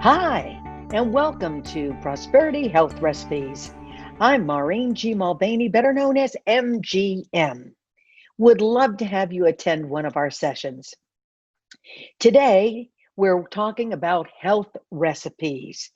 Hi, and welcome to Prosperity Health Recipes. I'm Maureen G Mulvaney, better known as MGM. Would love to have you attend one of our sessions. Today, we're talking about health recipes.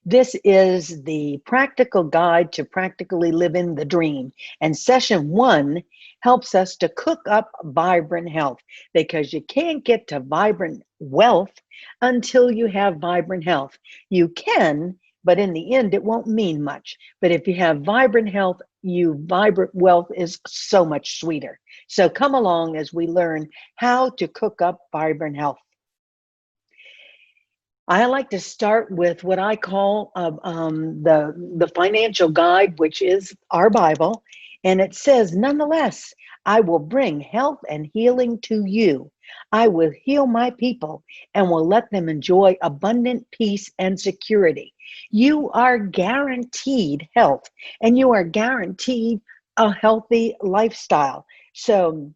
This is the practical guide to practically living the dream. And session one helps us to cook up vibrant health because you can't get to vibrant wealth until you have vibrant health. You can, but in the end, it won't mean much. But if you have vibrant health, vibrant wealth is so much sweeter. So come along as we learn how to cook up vibrant health. I like to start with what I call the financial guide, which is our Bible. And it says, nonetheless, I will bring health and healing to you. I will heal my people and will let them enjoy abundant peace and security. You are guaranteed health and you are guaranteed a healthy lifestyle. So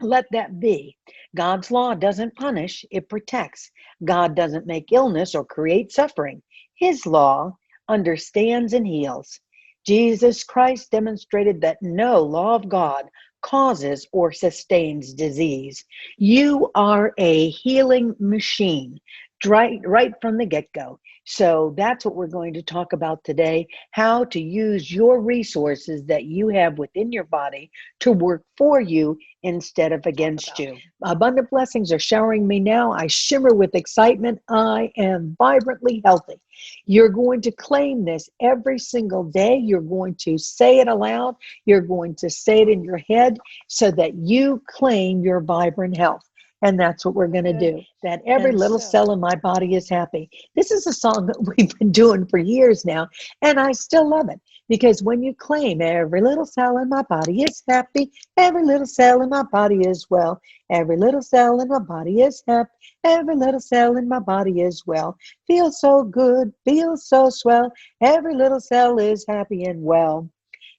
let that be. God's law doesn't punish, it protects. God doesn't make illness or create suffering. His law understands and heals. Jesus Christ demonstrated that no law of God causes or sustains disease. You are a healing machine right from the get-go. So that's what we're going to talk about today, how to use your resources that you have within your body to work for you instead of against you. Abundant blessings are showering me now. I shimmer with excitement. I am vibrantly healthy. You're going to claim this every single day. You're going to say it aloud. You're going to say it in your head so that you claim your vibrant health. And that's what we're going to do. That every little cell in my body is happy. This is a song that we've been doing for years now, and I still love it. Because when you claim every little cell in my body is happy, every little cell in my body is well, every little cell in my body is happy, every little cell in my body is well, feels so good, feels so swell, every little cell is happy and well.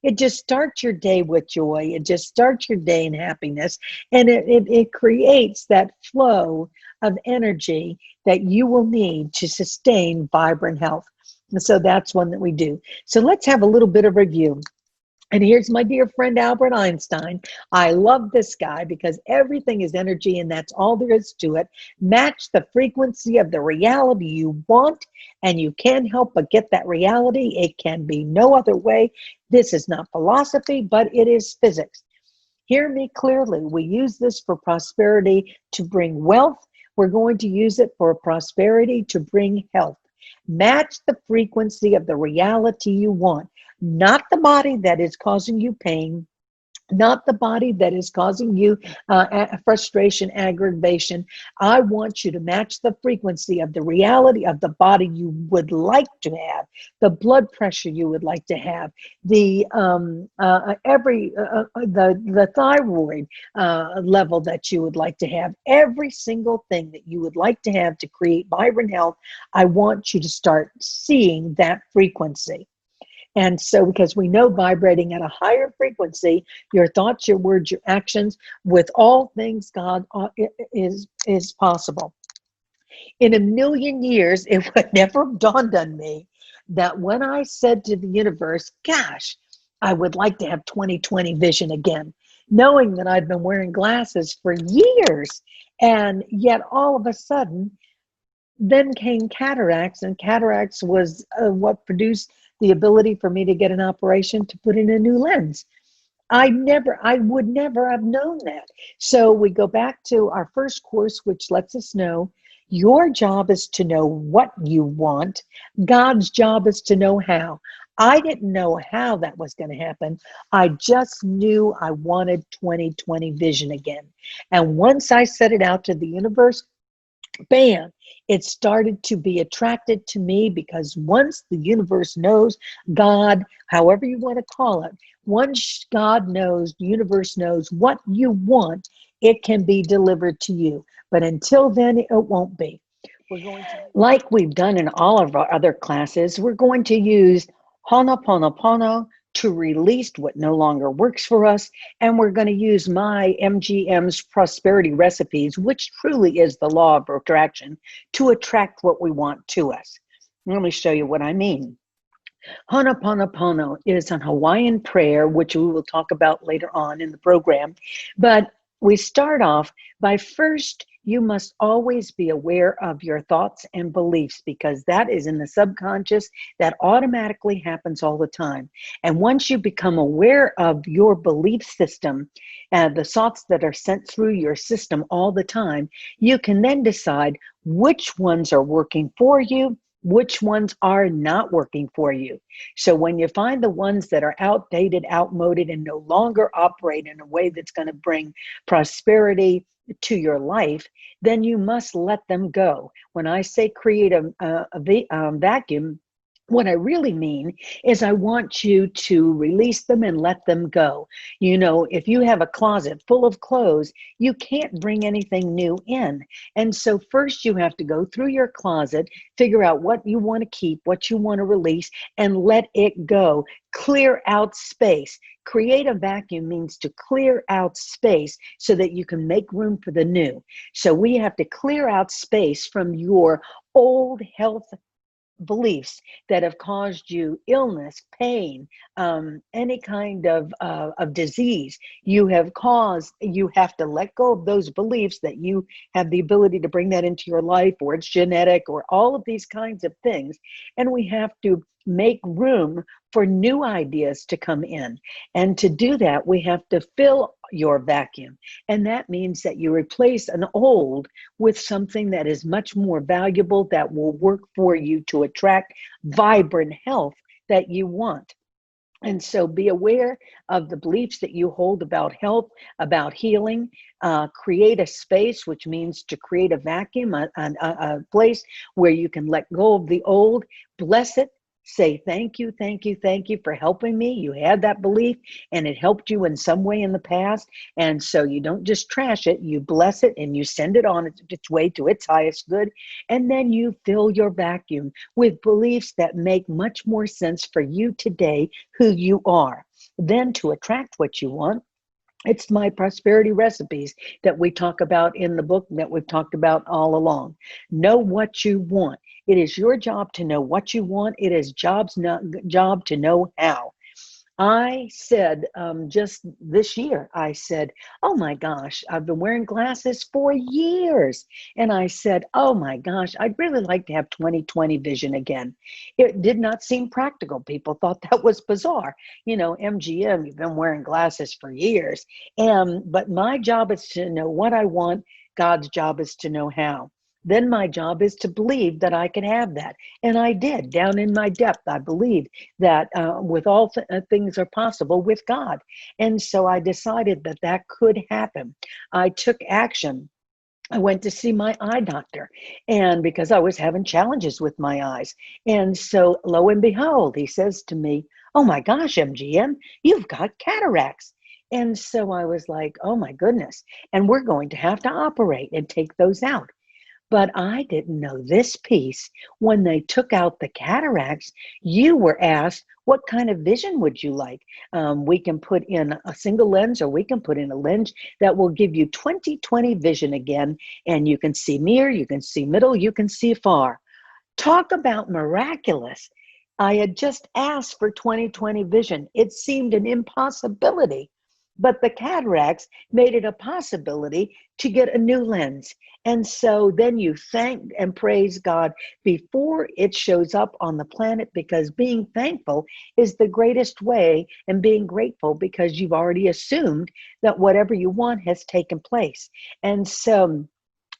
It just starts your day with joy. It just starts your day in happiness. And it creates that flow of energy that you will need to sustain vibrant health. And so that's one that we do. So let's have a little bit of review. And here's my dear friend, Albert Einstein. I love this guy because everything is energy and that's all there is to it. Match the frequency of the reality you want and you can't help but get that reality. It can be no other way. This is not philosophy, but it is physics. Hear me clearly. We use this for prosperity to bring wealth. We're going to use it for prosperity to bring health. Match the frequency of the reality you want. Not the body that is causing you pain, not the body that is causing you frustration, aggravation. I want you to match the frequency of the reality of the body you would like to have, the blood pressure you would like to have, the thyroid level that you would like to have, every single thing that you would like to have to create vibrant health. I want you to start seeing that frequency. And so, because we know vibrating at a higher frequency, your thoughts, your words, your actions, with all things God is possible. In a million years, it would never have dawned on me that when I said to the universe, gosh, I would like to have 20/20 vision again, knowing that I'd been wearing glasses for years. And yet all of a sudden, then came cataracts, and cataracts was what produced the ability for me to get an operation to put in a new lens. I would never have known that. So we go back to our first course, which lets us know your job is to know what you want. God's job is to know how. I didn't know how that was going to happen. I just knew I wanted 20/20 vision again. And once I set it out to the universe, bam, it started to be attracted to me, because once the universe knows, God, however you want to call it, once God knows, the universe knows what you want, it can be delivered to you. But until then, it won't be. Like we've done in all of our other classes, we're going to use Ho'oponopono to release what no longer works for us. And we're going to use my MGM's prosperity recipes, which truly is the law of attraction, to attract what we want to us. Let me show you what I mean. Ho'oponopono is an Hawaiian prayer, which we will talk about later on in the program. But we start off by first, you must always be aware of your thoughts and beliefs, because that is in the subconscious. That automatically happens all the time. And once you become aware of your belief system and the thoughts that are sent through your system all the time, you can then decide which ones are working for you, which ones are not working for you. So when you find the ones that are outdated, outmoded, and no longer operate in a way that's going to bring prosperity to your life, then you must let them go. When I say create a vacuum, what I really mean is I want you to release them and let them go. You know, if you have a closet full of clothes, you can't bring anything new in. And so first you have to go through your closet, figure out what you want to keep, what you want to release, and let it go. Clear out space. Create a vacuum means to clear out space so that you can make room for the new. So we have to clear out space from your old health beliefs that have caused you illness, pain, any kind of disease. You have to let go of those beliefs that you have the ability to bring that into your life, or it's genetic, or all of these kinds of things. And we have to make room for new ideas to come in. And to do that, we have to fill your vacuum. And that means that you replace an old with something that is much more valuable, that will work for you to attract vibrant health that you want. And so be aware of the beliefs that you hold about health, about healing. Create a space, which means to create a vacuum, a place where you can let go of the old, bless it. Say thank you, thank you, thank you for helping me. You had that belief and it helped you in some way in the past. And so you don't just trash it, you bless it and you send it on its way to its highest good. And then you fill your vacuum with beliefs that make much more sense for you today, who you are. Then to attract what you want, it's my prosperity recipes that we talk about in the book, that we've talked about all along. Know what you want. It is your job to know what you want. It is job to know how. I said just this year, I said, oh my gosh, I've been wearing glasses for years. And I said, oh my gosh, I'd really like to have 20/20 vision again. It did not seem practical. People thought that was bizarre. You know, MGM, you've been wearing glasses for years. But my job is to know what I want. God's job is to know how. Then my job is to believe that I can have that. And I did. Down in my depth, I believed that with all things are possible with God. And so I decided that that could happen. I took action. I went to see my eye doctor, and because I was having challenges with my eyes. And so lo and behold, he says to me, oh my gosh, MGM, you've got cataracts. And so I was like, oh my goodness. And we're going to have to operate and take those out. But I didn't know this piece. When they took out the cataracts, you were asked, what kind of vision would you like? We can put in a single lens, or we can put in a lens that will give you 20/20 vision again. And you can see near, you can see middle, you can see far. Talk about miraculous. I had just asked for 20/20 vision. It seemed an impossibility. But the cataracts made it a possibility to get a new lens. And so then you thank and praise God before it shows up on the planet, because being thankful is the greatest way, and being grateful because you've already assumed that whatever you want has taken place. And so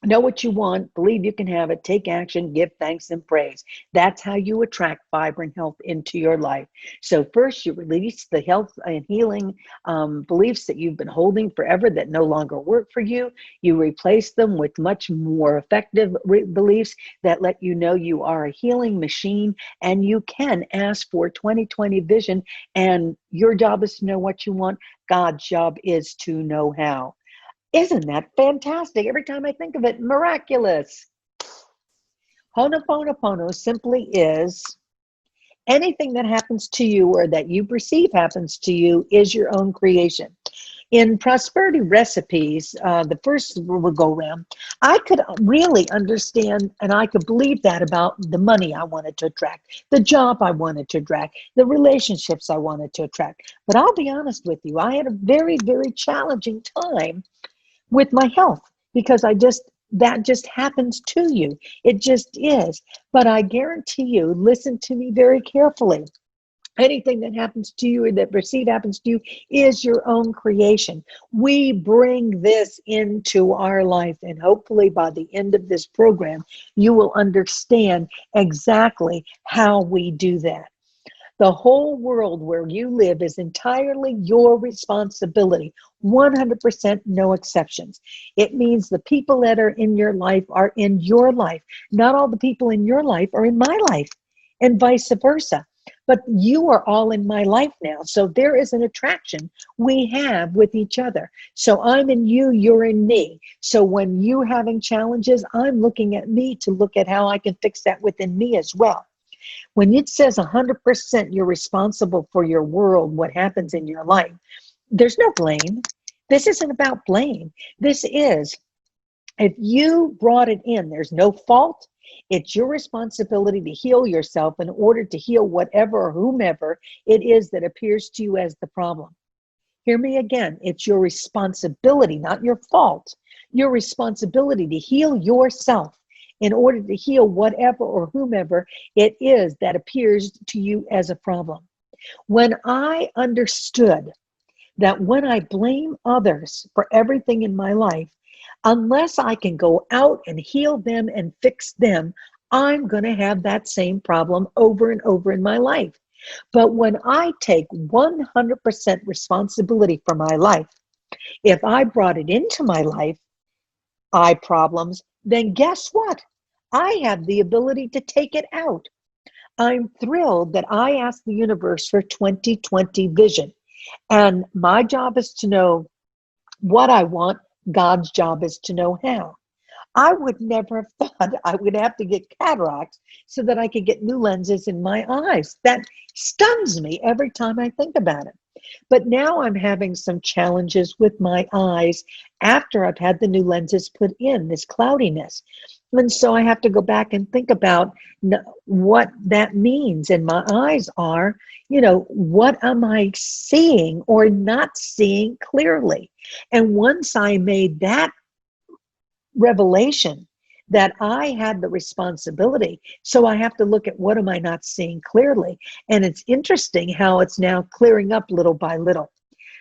know what you want, believe you can have it, take action, give thanks and praise. That's how you attract vibrant health into your life. So first, you release the health and healing beliefs that you've been holding forever that no longer work for you. You replace them with much more effective beliefs that let you know you are a healing machine, and you can ask for 20/20 vision. And your job is to know what you want. God's job is to know how. Isn't that fantastic? Every time I think of it, miraculous. Ho'oponopono simply is anything that happens to you or that you perceive happens to you is your own creation. In prosperity recipes, the first we'll go around, I could really understand and I could believe that about the money I wanted to attract, the job I wanted to attract, the relationships I wanted to attract. But I'll be honest with you, I had a very, very challenging time with my health because that just happens to you. It just is. But I guarantee you, listen to me very carefully. Anything that happens to you or that perceived happens to you is your own creation. We bring this into our life, and hopefully by the end of this program, you will understand exactly how we do that. The whole world where you live is entirely your responsibility, 100%, no exceptions. It means the people that are in your life are in your life. Not all the people in your life are in my life, and vice versa. But you are all in my life now. So there is an attraction we have with each other. So I'm in you, you're in me. So when you're having challenges, I'm looking at me to look at how I can fix that within me as well. When it says 100% you're responsible for your world, what happens in your life, there's no blame. This isn't about blame. This is, if you brought it in, there's no fault. It's your responsibility to heal yourself in order to heal whatever or whomever it is that appears to you as the problem. Hear me again. It's your responsibility, not your fault. Your responsibility to heal yourself in order to heal whatever or whomever it is that appears to you as a problem. When I understood that when I blame others for everything in my life, unless I can go out and heal them and fix them, I'm going to have that same problem over and over in my life. But when I take 100% responsibility for my life, if I brought it into my life, problems, then guess what? I have the ability to take it out. I'm thrilled that I asked the universe for 2020 vision. And my job is to know what I want. God's job is to know how. I would never have thought I would have to get cataracts so that I could get new lenses in my eyes. That stuns me every time I think about it. But now I'm having some challenges with my eyes after I've had the new lenses put in, this cloudiness. And so I have to go back and think about what that means. And my eyes are, what am I seeing or not seeing clearly? And once I made that revelation that I had the responsibility, so I have to look at what am I not seeing clearly. And it's interesting how it's now clearing up little by little.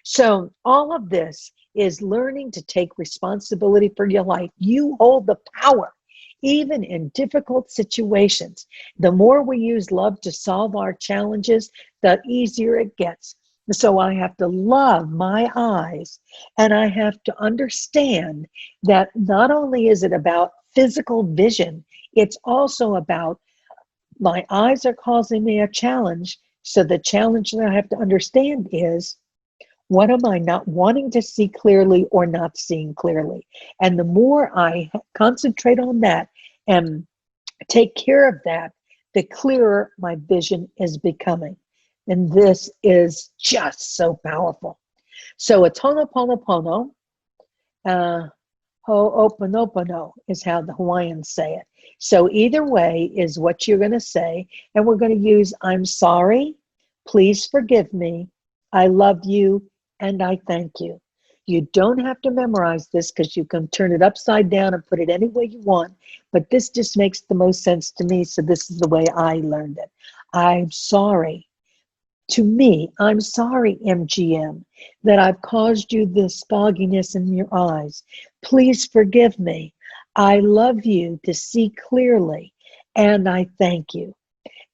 So all of this is learning to take responsibility for your life. You hold the power, even in difficult situations. The more we use love to solve our challenges, the easier it gets. So I have to love my eyes, and I have to understand that not only is it about physical vision, it's also about my eyes are causing me a challenge. So the challenge that I have to understand is, what am I not wanting to see clearly or not seeing clearly? And the more I concentrate on that and take care of that, the clearer my vision is becoming. And this is just so powerful. So it's Ho'oponopono, Ho'oponopono is how the Hawaiians say it. So either way is what you're going to say. And we're going to use, I'm sorry, please forgive me, I love you, and I thank you. You don't have to memorize this because you can turn it upside down and put it any way you want. But this just makes the most sense to me. So this is the way I learned it. I'm sorry. To me, I'm sorry, MGM, that I've caused you this fogginess in your eyes. Please forgive me. I love you to see clearly, and I thank you.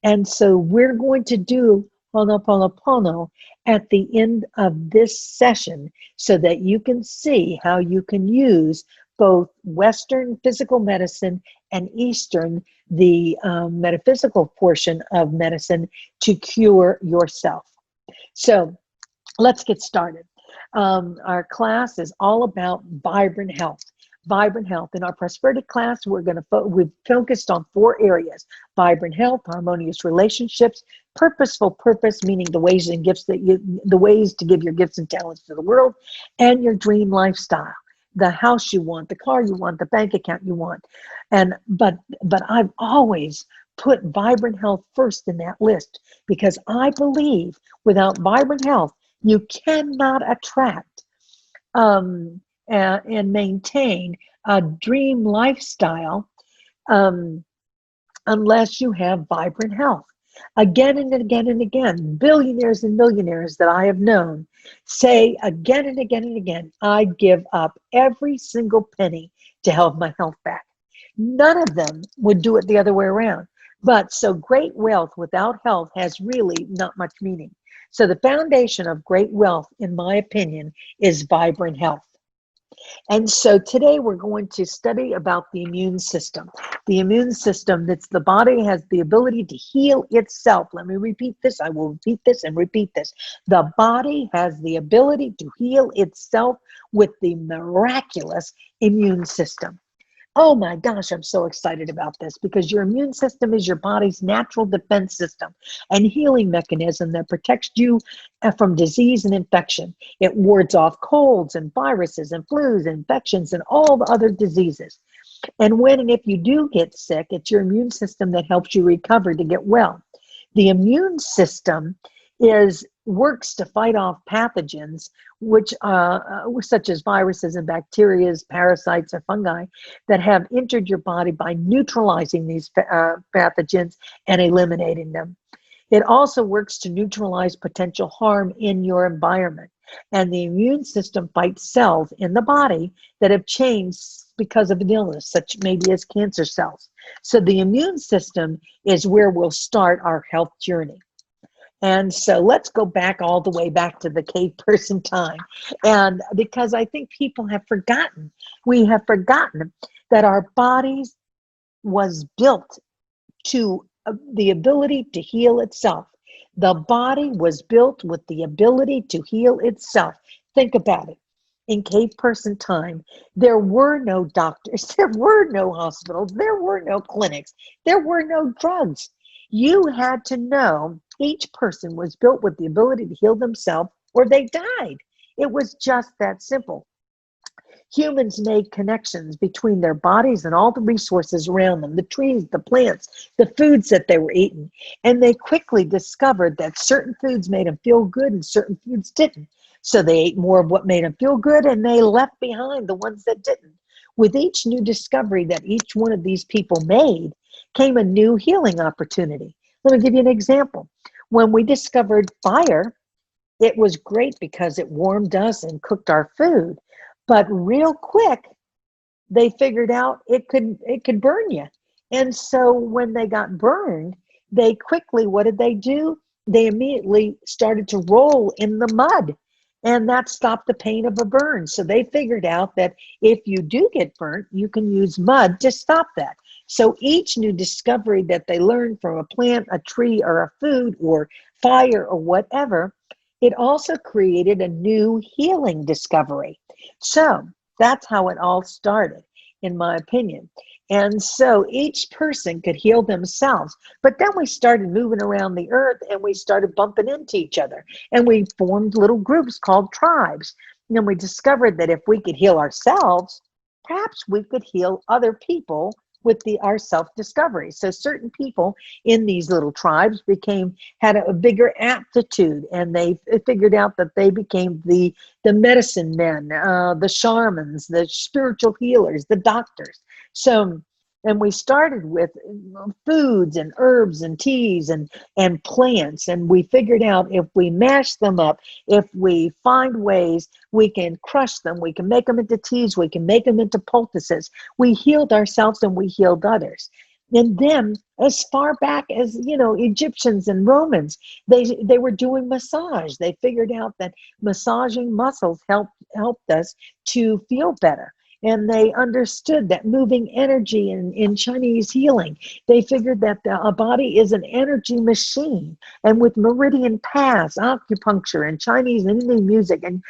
And so we're going to do Ho'oponopono at the end of this session so that you can see how you can use both Western physical medicine and Eastern, the metaphysical portion of medicine, to cure yourself. So let's get started. Our class is all about vibrant health. Vibrant health. In our prosperity class, we've focused on 4 areas: vibrant health, harmonious relationships, purposeful purpose, meaning the ways to give your gifts and talents to the world, and your dream lifestyle, the house you want, the car you want, the bank account you want. And but I've always put vibrant health first in that list, because I believe without vibrant health, you cannot attract and maintain a dream lifestyle unless you have vibrant health. Again and again and again, billionaires and millionaires that I have known say again and again and again, I give up every single penny to have my health back. None of them would do it the other way around. But so great wealth without health has really not much meaning. So the foundation of great wealth, in my opinion, is vibrant health. And so today we're going to study about the immune system. The immune system, that's the body has the ability to heal itself. Let me repeat this. I will repeat this and repeat this. The body has the ability to heal itself with the miraculous immune system. Oh my gosh, I'm so excited about this, because your immune system is your body's natural defense system and healing mechanism that protects you from disease and infection. It wards off colds and viruses and flus, infections, and all the other diseases. And when and if you do get sick, it's your immune system that helps you recover to get well. The immune system works to fight off pathogens, which such as viruses and bacteria, parasites, or fungi that have entered your body, by neutralizing these pathogens and eliminating them. It also works to neutralize potential harm in your environment. And the immune system fights cells in the body that have changed because of an illness, such maybe as cancer cells. So the immune system is where we'll start our health journey. And so let's go back all the way back to the cave person time. And because I think people have forgotten, we have forgotten that our bodies was built to the ability to heal itself. The body was built with the ability to heal itself. Think about it. In cave person time, there were no doctors, there were no hospitals, there were no clinics, there were no drugs. You had to know each person was built with the ability to heal themselves, or they died. It was just that simple. Humans made connections between their bodies and all the resources around them, the trees, the plants, the foods that they were eating. And they quickly discovered that certain foods made them feel good and certain foods didn't. So they ate more of what made them feel good, and they left behind the ones that didn't. With each new discovery that each one of these people made came a new healing opportunity. Let me give you an example. When we discovered fire, it was great because it warmed us and cooked our food. But real quick, they figured out it could burn you. And so when they got burned, they quickly, what did they do? They immediately started to roll in the mud. And that stopped the pain of a burn. So they figured out that if you do get burnt, you can use mud to stop that. So each new discovery that they learned from a plant, a tree, or a food, or fire, or whatever, it also created a new healing discovery. So that's how it all started, in my opinion. And so each person could heal themselves. But then we started moving around the earth, and we started bumping into each other. And we formed little groups called tribes. And then we discovered that if we could heal ourselves, perhaps we could heal other people with our self-discovery. So certain people in these little tribes had a bigger aptitude, and they figured out that they became the medicine men, the shamans, the spiritual healers, the doctors. So, and we started with foods and herbs and teas and plants, and we figured out if we mash them up, if we find ways, we can crush them, we can make them into teas, we can make them into poultices. We healed ourselves and we healed others. And then, as far back as, Egyptians and Romans, they were doing massage. They figured out that massaging muscles helped us to feel better. And they understood that moving energy in Chinese healing, they figured that a body is an energy machine. And with meridian paths, acupuncture, and Chinese and Indian music and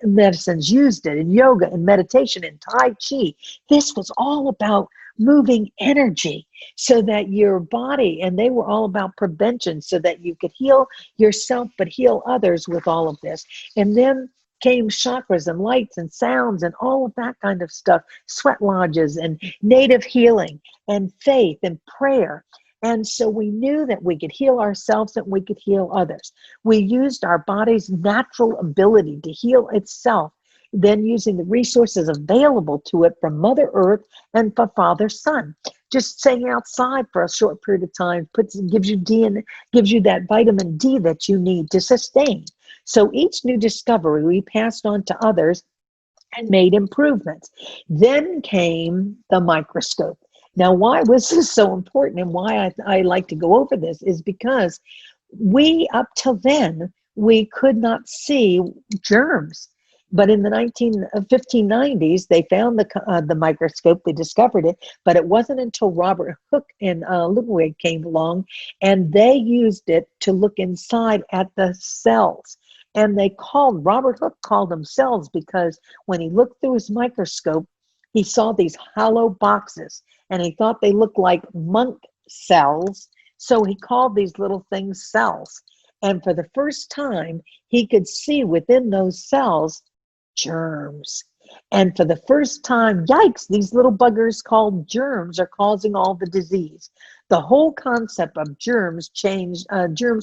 medicines used it, and yoga and meditation and Tai Chi, this was all about moving energy so that your body, and they were all about prevention so that you could heal yourself but heal others with all of this. And then came chakras and lights and sounds and all of that kind of stuff, sweat lodges and native healing and faith and prayer. And so we knew that we could heal ourselves and we could heal others. We used our body's natural ability to heal itself, then using the resources available to it from Mother Earth and from Father Sun. Just staying outside for a short period of time gives you that vitamin D that you need to sustain. So each new discovery we passed on to others and made improvements. Then came the microscope. Now, why was this so important and why I like to go over this is because up till then, we could not see germs. But in the 1590s, they found the microscope, they discovered it, but it wasn't until Robert Hooke and Ludwig came along, and they used it to look inside at the cells. And Robert Hooke called them cells because when he looked through his microscope, he saw these hollow boxes, and he thought they looked like monk cells, so he called these little things cells. And for the first time, he could see within those cells germs. And for the first time, yikes, these little buggers called germs are causing all the disease. The whole concept of germs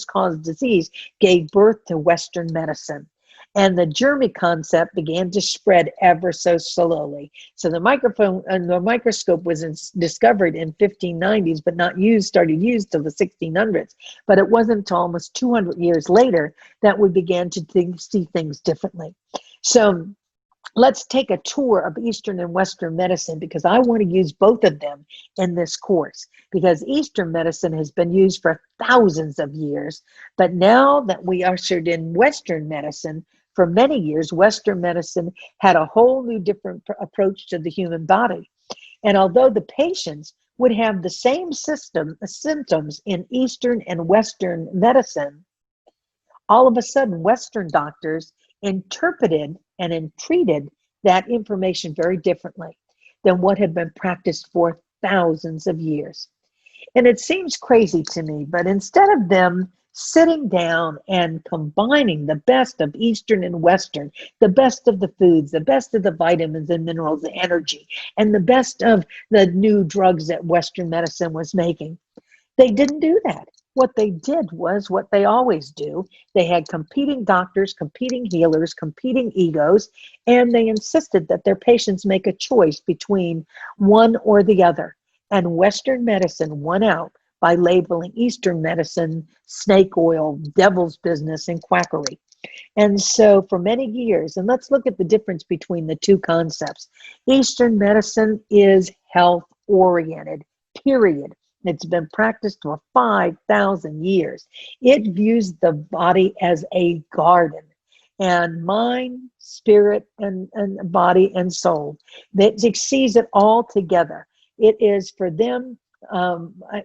cause disease, gave birth to Western medicine. And the germy concept began to spread ever so slowly. So the microscope was discovered in 1590s, but started used till the 1600s. But it wasn't until almost 200 years later that we began to see things differently. So let's take a tour of Eastern and Western medicine, because I want to use both of them in this course, because Eastern medicine has been used for thousands of years. But now that we ushered in Western medicine, for many years, Western medicine had a whole new different approach to the human body. And although the patients would have the same symptoms in Eastern and Western medicine, all of a sudden, Western doctors interpreted and treated that information very differently than what had been practiced for thousands of years. And it seems crazy to me, but instead of them sitting down and combining the best of Eastern and Western, the best of the foods, the best of the vitamins and minerals, the energy, and the best of the new drugs that Western medicine was making, they didn't do that. What they did was what they always do. They had competing doctors, competing healers, competing egos, and they insisted that their patients make a choice between one or the other. And Western medicine won out by labeling Eastern medicine snake oil, devil's business, and quackery. And so for many years, and let's look at the difference between the two concepts. Eastern medicine is health-oriented, period. It's been practiced for 5,000 years. It views the body as a garden, and mind, spirit, and body and soul. That sees it all together. It is for them,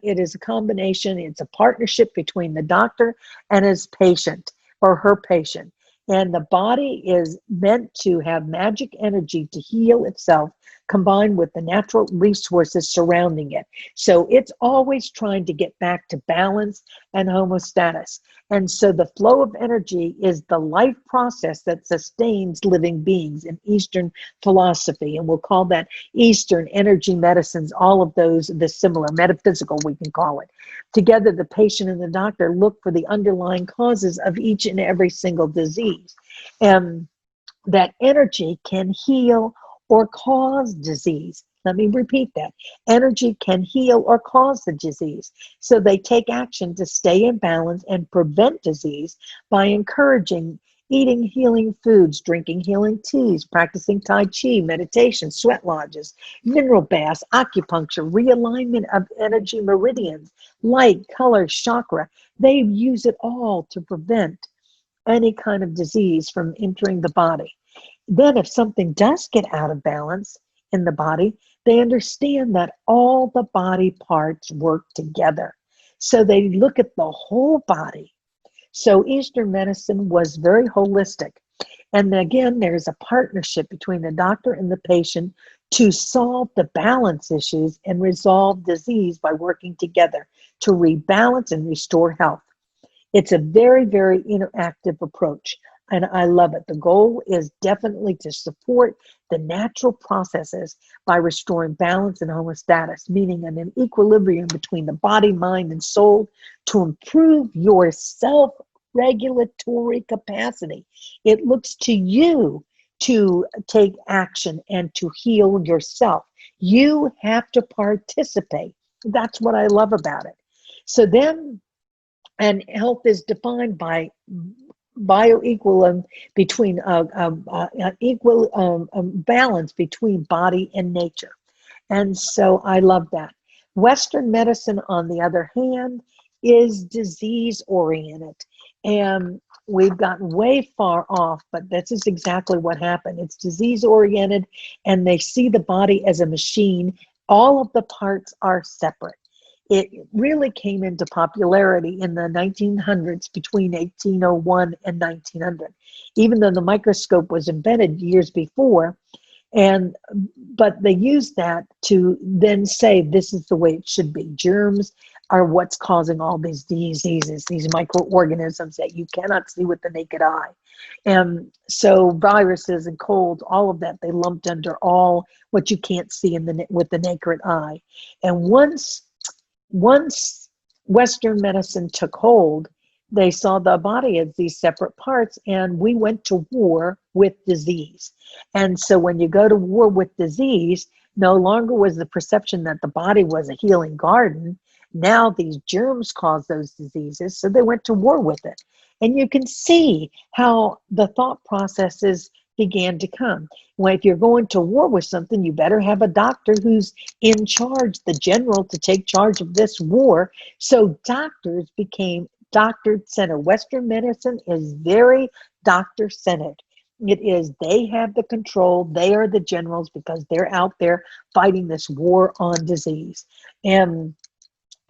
it is a combination, it's a partnership between the doctor and his patient or her patient. And the body is meant to have magic energy to heal itself, combined with the natural resources surrounding it. So it's always trying to get back to balance and homeostasis. And so the flow of energy is the life process that sustains living beings in Eastern philosophy. And we'll call that Eastern energy medicines, all of those, the similar, metaphysical, we can call it. Together, the patient and the doctor look for the underlying causes of each and every single disease. And that energy can heal or cause disease. Let me repeat that. Energy can heal or cause the disease. So they take action to stay in balance and prevent disease by encouraging eating healing foods, drinking healing teas, practicing Tai Chi, meditation, sweat lodges, mineral baths, acupuncture, realignment of energy meridians, light, color, chakra. They use it all to prevent any kind of disease from entering the body. Then if something does get out of balance in the body, they understand that all the body parts work together. So they look at the whole body. So Eastern medicine was very holistic. And again, there's a partnership between the doctor and the patient to solve the balance issues and resolve disease by working together to rebalance and restore health. It's a very, very interactive approach, and I love it. The goal is definitely to support the natural processes by restoring balance and homeostasis, meaning an equilibrium between the body, mind, and soul to improve your self-regulatory capacity. It looks to you to take action and to heal yourself. You have to participate. That's what I love about it. So then, and health is defined by bioequilibrium between equal balance between body and nature. And so I love that. Western medicine, on the other hand, is disease oriented. And we've gotten way far off, but this is exactly what happened. It's disease oriented, and they see the body as a machine. All of the parts are separate. It really came into popularity in the 1900s, between 1801 and 1900, even though the microscope was invented years before. But they used that to then say this is the way it should be. Germs are what's causing all these diseases, these microorganisms that you cannot see with the naked eye. And so viruses and colds, all of that, they lumped under all what you can't see with the naked eye. And once Western medicine took hold, they saw the body as these separate parts, and we went to war with disease. And so when you go to war with disease, no longer was the perception that the body was a healing garden. Now these germs cause those diseases, so they went to war with it. And you can see how the thought processes began to come. Well, if you're going to war with something, you better have a doctor who's in charge, the general, to take charge of this war. So doctors became doctor-centered. Western medicine is very doctor-centered. It is, they have the control, they are the generals because they're out there fighting this war on disease. And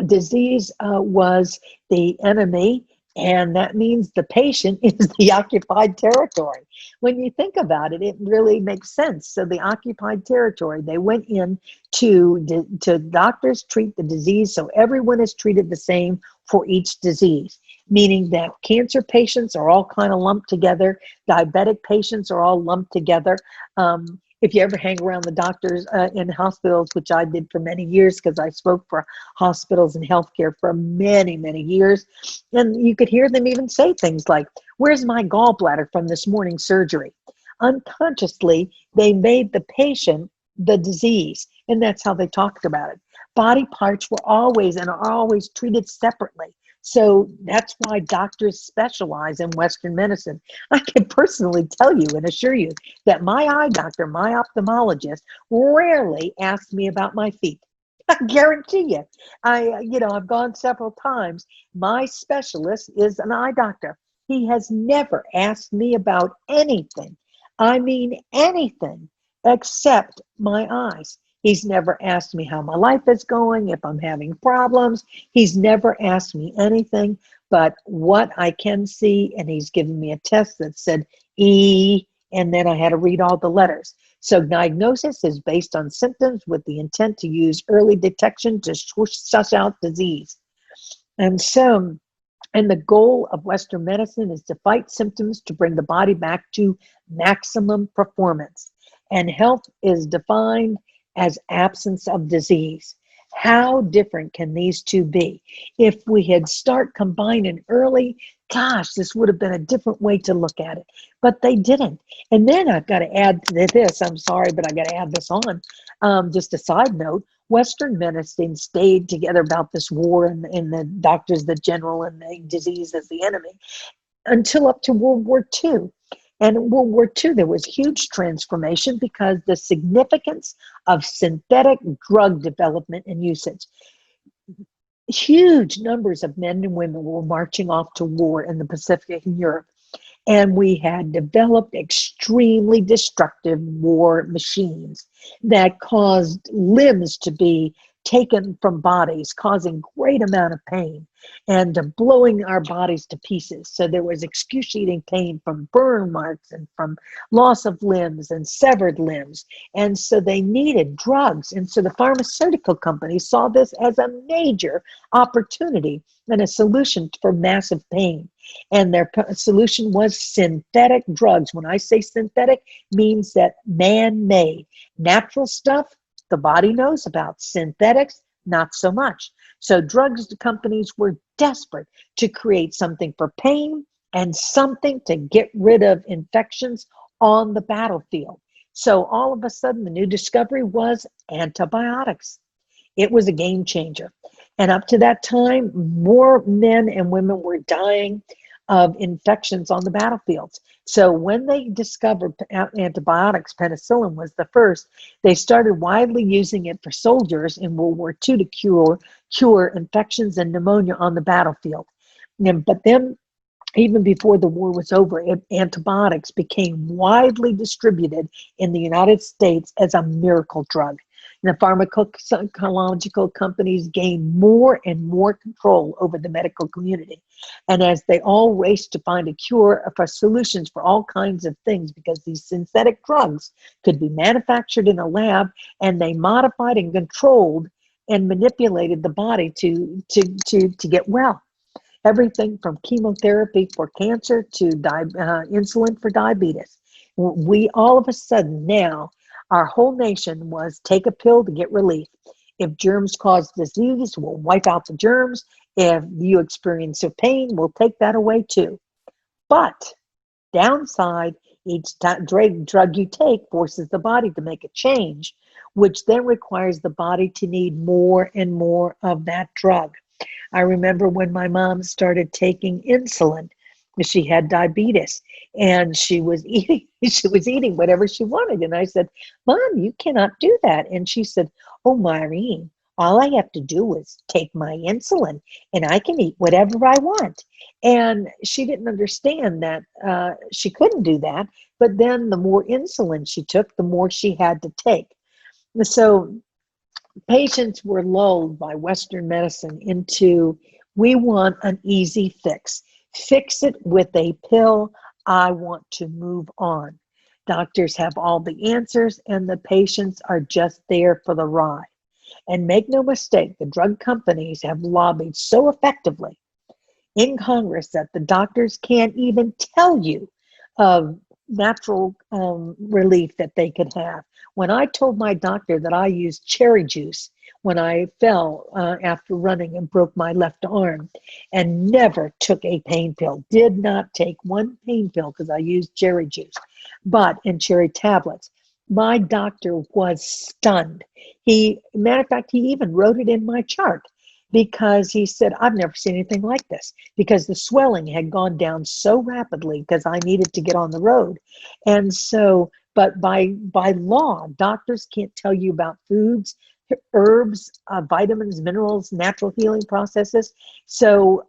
disease was the enemy, and that means the patient is the occupied territory. When you think about it, it really makes sense. So the occupied territory, they went in to doctors treat the disease, so everyone is treated the same for each disease, meaning that cancer patients are all kind of lumped together, diabetic patients are all lumped together. If you ever hang around the doctors in hospitals, which I did for many years because I spoke for hospitals and healthcare for many, many years, and you could hear them even say things like, "Where's my gallbladder from this morning's surgery?" Unconsciously, they made the patient the disease, and that's how they talked about it. Body parts were always and are always treated separately. So that's why doctors specialize in Western medicine. I can personally tell you and assure you that my eye doctor, my ophthalmologist, rarely asks me about my feet. I guarantee you. I've gone several times. My specialist is an eye doctor. He has never asked me about anything. I mean anything except my eyes. He's never asked me how my life is going, if I'm having problems. He's never asked me anything but what I can see, and he's given me a test that said E, and then I had to read all the letters. So diagnosis is based on symptoms with the intent to use early detection to suss out disease. And the goal of Western medicine is to fight symptoms to bring the body back to maximum performance. And health is defined as absence of disease. How different can these two be? If we had start combining early, gosh, this would have been a different way to look at it. But they didn't. And then I've got to add to this, I'm sorry, but I got to add this on. Just a side note, Western medicine stayed together about this war and the doctors, the general, and the disease as the enemy until up to World War II. And in World War II, there was huge transformation because the significance of synthetic drug development and usage. Huge numbers of men and women were marching off to war in the Pacific and Europe. And we had developed extremely destructive war machines that caused limbs to be taken from bodies, causing great amount of pain and blowing our bodies to pieces. So there was excruciating pain from burn marks and from loss of limbs and severed limbs. And so they needed drugs. And so the pharmaceutical companies saw this as a major opportunity and a solution for massive pain. And their solution was synthetic drugs. When I say synthetic, means that man-made. Natural stuff, the body knows about. Synthetics, not so much. So drugs companies were desperate to create something for pain and something to get rid of infections on the battlefield. So all of a sudden, the new discovery was antibiotics. It was a game changer. And up to that time, more men and women were dying of infections on the battlefields. So when they discovered antibiotics, penicillin was the first, they started widely using it for soldiers in World War II to cure infections and pneumonia on the battlefield. But then, even before the war was over, antibiotics became widely distributed in the United States as a miracle drug. And the pharmacological companies gained more and more control over the medical community. And as they all raced to find a cure for solutions for all kinds of things, because these synthetic drugs could be manufactured in a lab, and they modified and controlled and manipulated the body to get well. Everything from chemotherapy for cancer to insulin for diabetes. We all of a sudden now, our whole nation was take a pill to get relief. If germs cause disease, we'll wipe out the germs. If you experience a pain, we'll take that away too. But downside, each drug you take forces the body to make a change, which then requires the body to need more and more of that drug. I remember when my mom started taking insulin, she had diabetes, and she was eating whatever she wanted. And I said, Mom, you cannot do that. And she said, oh, Maureen, all I have to do is take my insulin and I can eat whatever I want. And she didn't understand that she couldn't do that. But then the more insulin she took, the more she had to take. So patients were lulled by Western medicine into, we want an easy fix. Fix it with a pill. I want to move on. Doctors have all the answers, and the patients are just there for the ride. And make no mistake, the drug companies have lobbied so effectively in Congress that the doctors can't even tell you of natural relief that they could have. When I told my doctor that I used cherry juice when I fell after running and broke my left arm, and never took a pain pill, did not take one pain pill because I used cherry juice, but in cherry tablets, my doctor was stunned. Matter of fact, he even wrote it in my chart, because he said, I've never seen anything like this, because the swelling had gone down so rapidly because I needed to get on the road. And so, but by law, doctors can't tell you about foods, herbs, vitamins, minerals, natural healing processes. So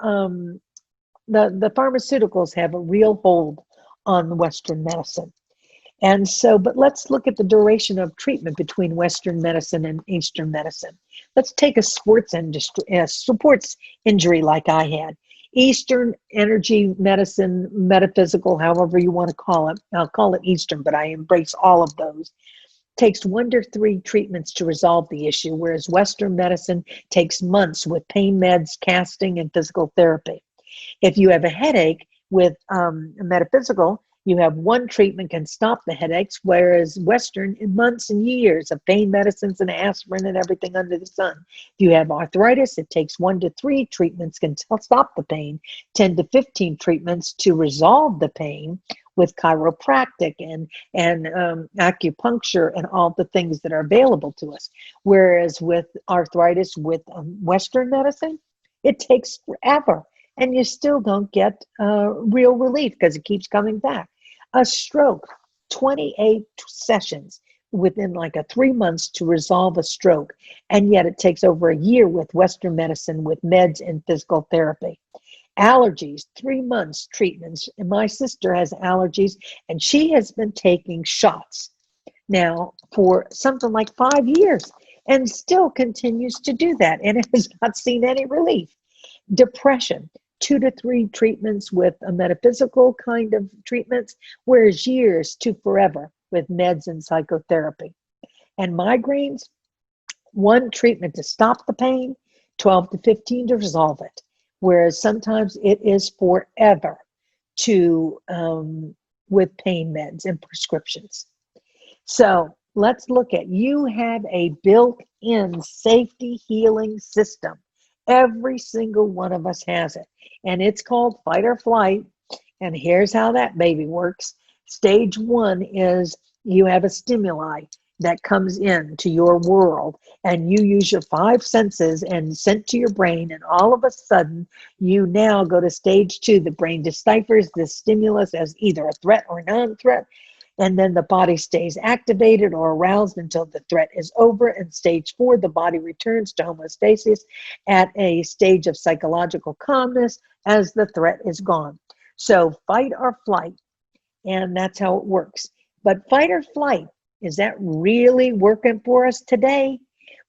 the pharmaceuticals have a real hold on Western medicine. And so, but let's look at the duration of treatment between Western medicine and Eastern medicine. Let's take a sports injury like I had. Eastern energy medicine, metaphysical, however you want to call it. I'll call it Eastern, but I embrace all of those. Takes 1 to 3 treatments to resolve the issue, whereas Western medicine takes months with pain meds, casting, and physical therapy. If you have a headache with metaphysical, you have one treatment can stop the headaches, whereas Western, in months and years of pain medicines and aspirin and everything under the sun. If you have arthritis, it takes 1 to 3 treatments can stop the pain, 10 to 15 treatments to resolve the pain with chiropractic and acupuncture and all the things that are available to us. Whereas with arthritis, with Western medicine, it takes forever. And you still don't get real relief because it keeps coming back. A stroke, 28 sessions within like 3 months to resolve a stroke. And yet it takes over a year with Western medicine, with meds and physical therapy. Allergies, 3 months treatments. And my sister has allergies and she has been taking shots now for something like 5 years and still continues to do that and has not seen any relief. Depression, 2 to 3 treatments with a metaphysical kind of treatments, whereas years to forever with meds and psychotherapy. And migraines, 1 treatment to stop the pain, 12 to 15 to resolve it, whereas sometimes it is forever to with pain meds and prescriptions. So let's look at, you have a built-in safety healing system. Every single one of us has it, and it's called fight or flight. And here's how that baby works. Stage 1 is you have a stimuli that comes into your world, and you use your 5 senses and sent to your brain, and all of a sudden you now go to stage 2. The brain deciphers this stimulus as either a threat or non-threat, and then the body stays activated or aroused until the threat is over. And stage 4, the body returns to homeostasis at a stage of psychological calmness as the threat is gone. So fight or flight, and that's how it works. But fight or flight, is that really working for us today?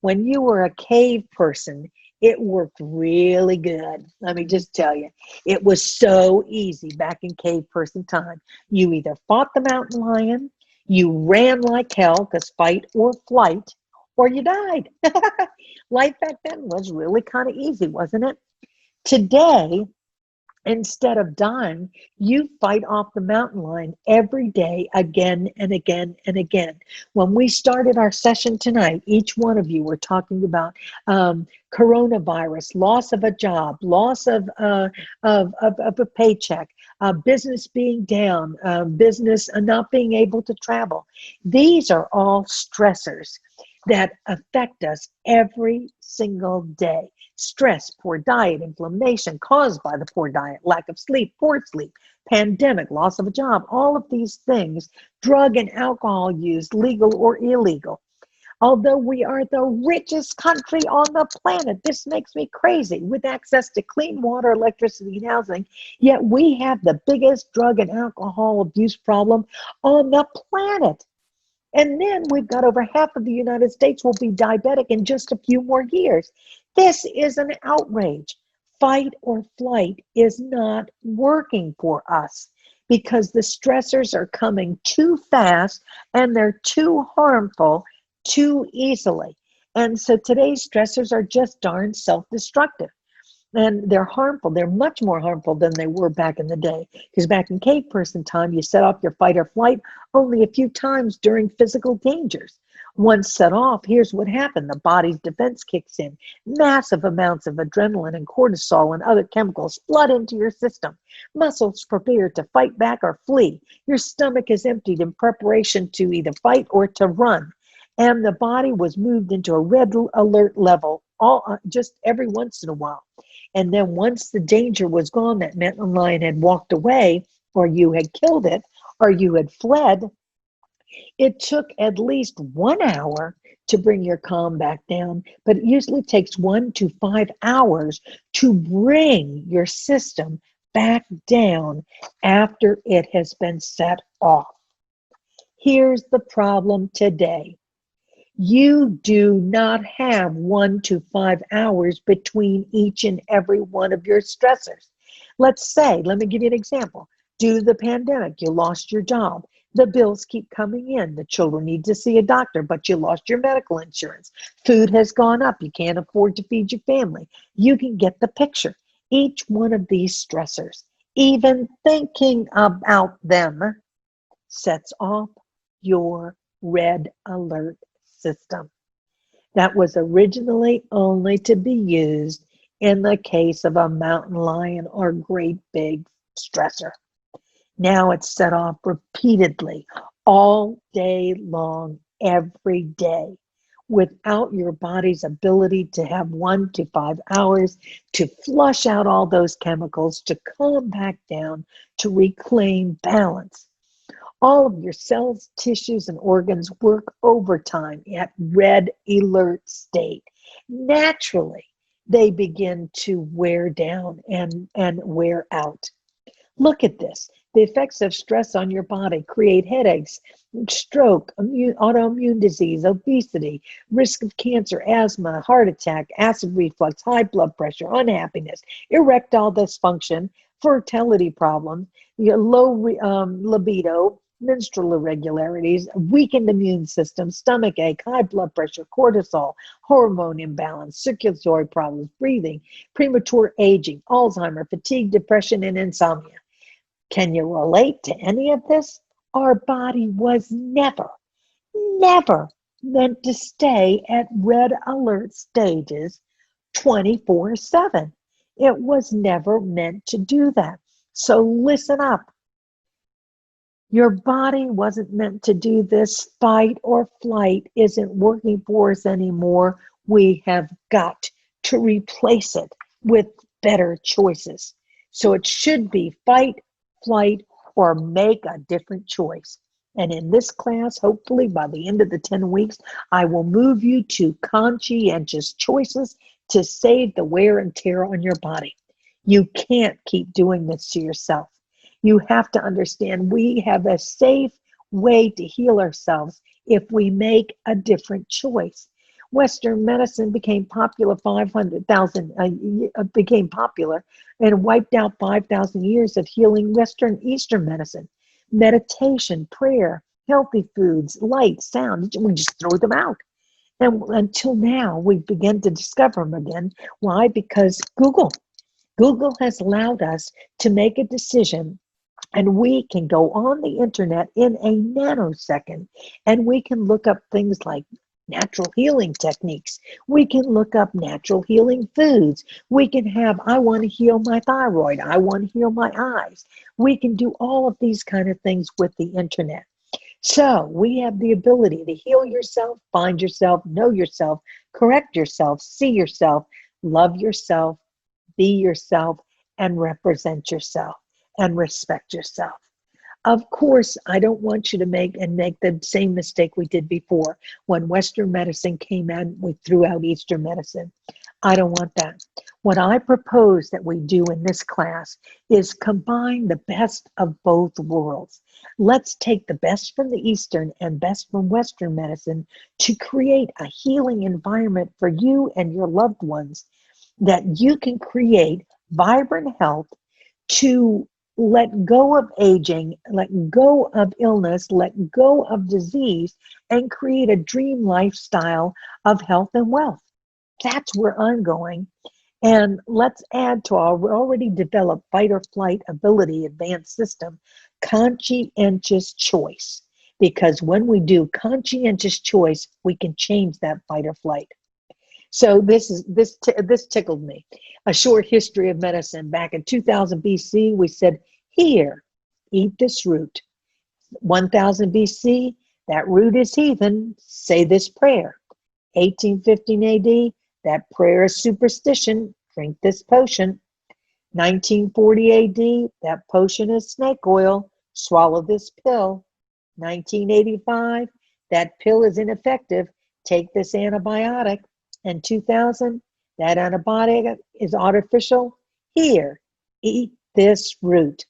When you were a cave person, it worked really good. Let me just tell you, it was so easy back in cave person time. You either fought the mountain lion, you ran like hell, because fight or flight, or you died. Life back then was really kind of easy, wasn't it? Today, instead of dying, you fight off the mountain lion every day, again and again and again. When we started our session tonight, each one of you were talking about coronavirus, loss of a job, loss of a paycheck, business being down, business not being able to travel. These are all stressors that affect us every single day. Stress, poor diet, inflammation caused by the poor diet, lack of sleep, poor sleep, pandemic, loss of a job, all of these things, drug and alcohol use, legal or illegal. Although we are the richest country on the planet, this makes me crazy, with access to clean water, electricity, and housing, yet we have the biggest drug and alcohol abuse problem on the planet. And then we've got over half of the United States will be diabetic in just a few more years. This is an outrage. Fight or flight is not working for us because the stressors are coming too fast and they're too harmful too easily. And so today's stressors are just darn self-destructive. And they're harmful. They're much more harmful than they were back in the day. Because back in cave person time, you set off your fight or flight only a few times during physical dangers. Once set off, here's what happened. The body's defense kicks in. Massive amounts of adrenaline and cortisol and other chemicals flood into your system. Muscles prepare to fight back or flee. Your stomach is emptied in preparation to either fight or to run. And the body was moved into a red alert level just every once in a while. And then once the danger was gone, that mountain lion had walked away, or you had killed it, or you had fled, it took at least 1 hour to bring your calm back down, but it usually takes 1 to 5 hours to bring your system back down after it has been set off. Here's the problem today. You do not have 1 to 5 hours between each and every one of your stressors. Let's say, let me give you an example. Due to the pandemic, you lost your job. The bills keep coming in. The children need to see a doctor, but you lost your medical insurance. Food has gone up. You can't afford to feed your family. You can get the picture. Each one of these stressors, even thinking about them, sets off your red alert system that was originally only to be used in the case of a mountain lion or great big stressor. Now it's set off repeatedly all day long, every day, without your body's ability to have 1 to 5 hours to flush out all those chemicals, to calm back down, to reclaim balance. All of your cells, tissues, and organs work overtime at red alert state naturally they begin to wear down and wear out. Look at this. The effects of stress on your body create headaches, stroke, autoimmune disease, obesity, risk of cancer, asthma, heart attack, acid reflux, high blood pressure, unhappiness, erectile dysfunction, fertility problems, low libido, menstrual irregularities, weakened immune system, stomach ache, high blood pressure, cortisol, hormone imbalance, circulatory problems, breathing, premature aging, Alzheimer, fatigue, depression, and insomnia. Can you relate to any of this? Our body was never meant to stay at red alert stages 24/7. It was never meant to do that. So listen up. Your body wasn't meant to do this. Fight or flight isn't working for us anymore. We have got to replace it with better choices. So it should be fight, flight, or make a different choice. And in this class, hopefully by the end of the 10 weeks, I will move you to conscientious choices to save the wear and tear on your body. You can't keep doing this to yourself. You have to understand we have a safe way to heal ourselves if we make a different choice. Western medicine became popular 500,000 became popular and wiped out 5,000 years of healing Eastern medicine. Meditation, prayer, healthy foods, light, sound, we just throw them out. And until now, we begin to discover them again. Why? Because Google has allowed us to make a decision, and we can go on the internet in a nanosecond, and we can look up things like natural healing techniques. We can look up natural healing foods. We can have, I want to heal my thyroid. I want to heal my eyes. We can do all of these kind of things with the internet. So we have the ability to heal yourself, find yourself, know yourself, correct yourself, see yourself, love yourself, be yourself, and represent yourself and respect yourself. Of course, I don't want you to make the same mistake we did before. When Western medicine came in, we threw out Eastern medicine. I don't want that. What I propose that we do in this class is combine the best of both worlds. Let's take the best from the Eastern and best from Western medicine to create a healing environment for you and your loved ones, that you can create vibrant health, to let go of aging, let go of illness, let go of disease, and create a dream lifestyle of health and wealth. That's where I'm going. And let's add to our already developed fight or flight ability advanced system, conscientious choice. Because when we do conscientious choice, we can change that fight or flight. So this tickled me. A short history of medicine. Back in 2000 BC, we said, here, eat this root. 1000 BC, that root is heathen, say this prayer. 1815 AD, that prayer is superstition, drink this potion. 1940 AD, that potion is snake oil, swallow this pill. 1985, that pill is ineffective, take this antibiotic. And 2000, that antibiotic is artificial. Here, eat this root.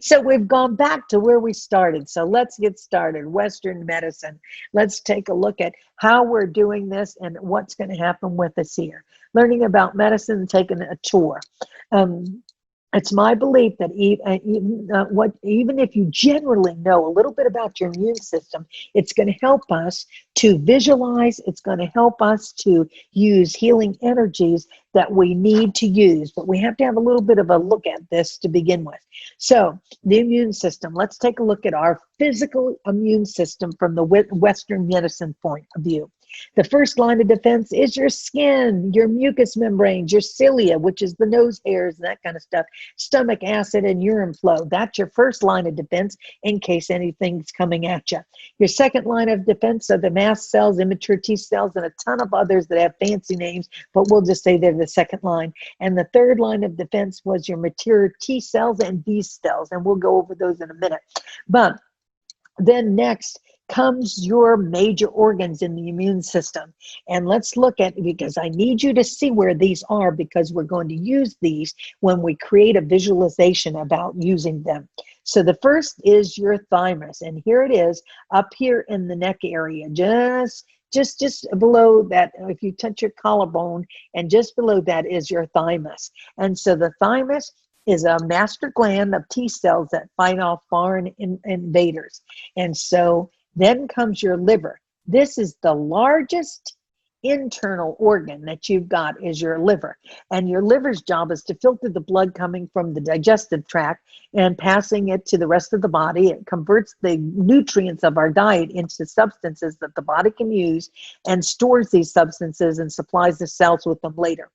So we've gone back to where we started. So let's get started. Western medicine. Let's take a look at how we're doing this and what's going to happen with us here. Learning about medicine and taking a tour. It's my belief that even if you generally know a little bit about your immune system, it's going to help us to visualize. It's going to help us to use healing energies that we need to use. But we have to have a little bit of a look at this to begin with. So the immune system, let's take a look at our physical immune system from the Western medicine point of view. The first line of defense is your skin, your mucous membranes, your cilia, which is the nose hairs and that kind of stuff, stomach acid and urine flow. That's your first line of defense in case anything's coming at you. Your second line of defense are the mast cells, immature T cells, and a ton of others that have fancy names, but we'll just say they're the second line. And the third line of defense was your mature T cells and B cells, and we'll go over those in a minute. But then next comes your major organs in the immune system. And let's look at, because I need you to see where these are, because we're going to use these when we create a visualization about using them. So the first is your thymus, and here it is up here in the neck area, just below that. If you touch your collarbone, and just below that is your thymus. And so the thymus is a master gland of T cells that fight off foreign invaders. And so then comes your liver. This is the largest internal organ that you've got, is your liver. And your liver's job is to filter the blood coming from the digestive tract and passing it to the rest of the body. It converts the nutrients of our diet into substances that the body can use, and stores these substances and supplies the cells with them later.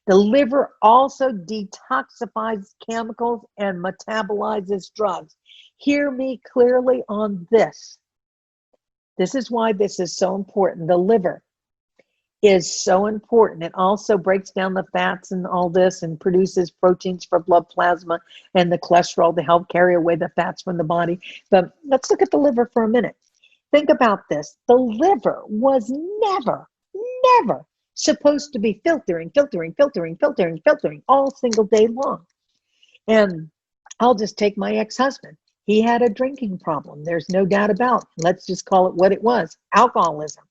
The liver also detoxifies chemicals and metabolizes drugs. Hear me clearly on this. This is why this is so important. The liver is so important. It also breaks down the fats and all this, and produces proteins for blood plasma and the cholesterol to help carry away the fats from the body. But let's look at the liver for a minute. Think about this. The liver was never supposed to be filtering all single day long. And I'll just take my ex-husband. He had a drinking problem. There's no doubt about it. Let's just call it what it was, alcoholism.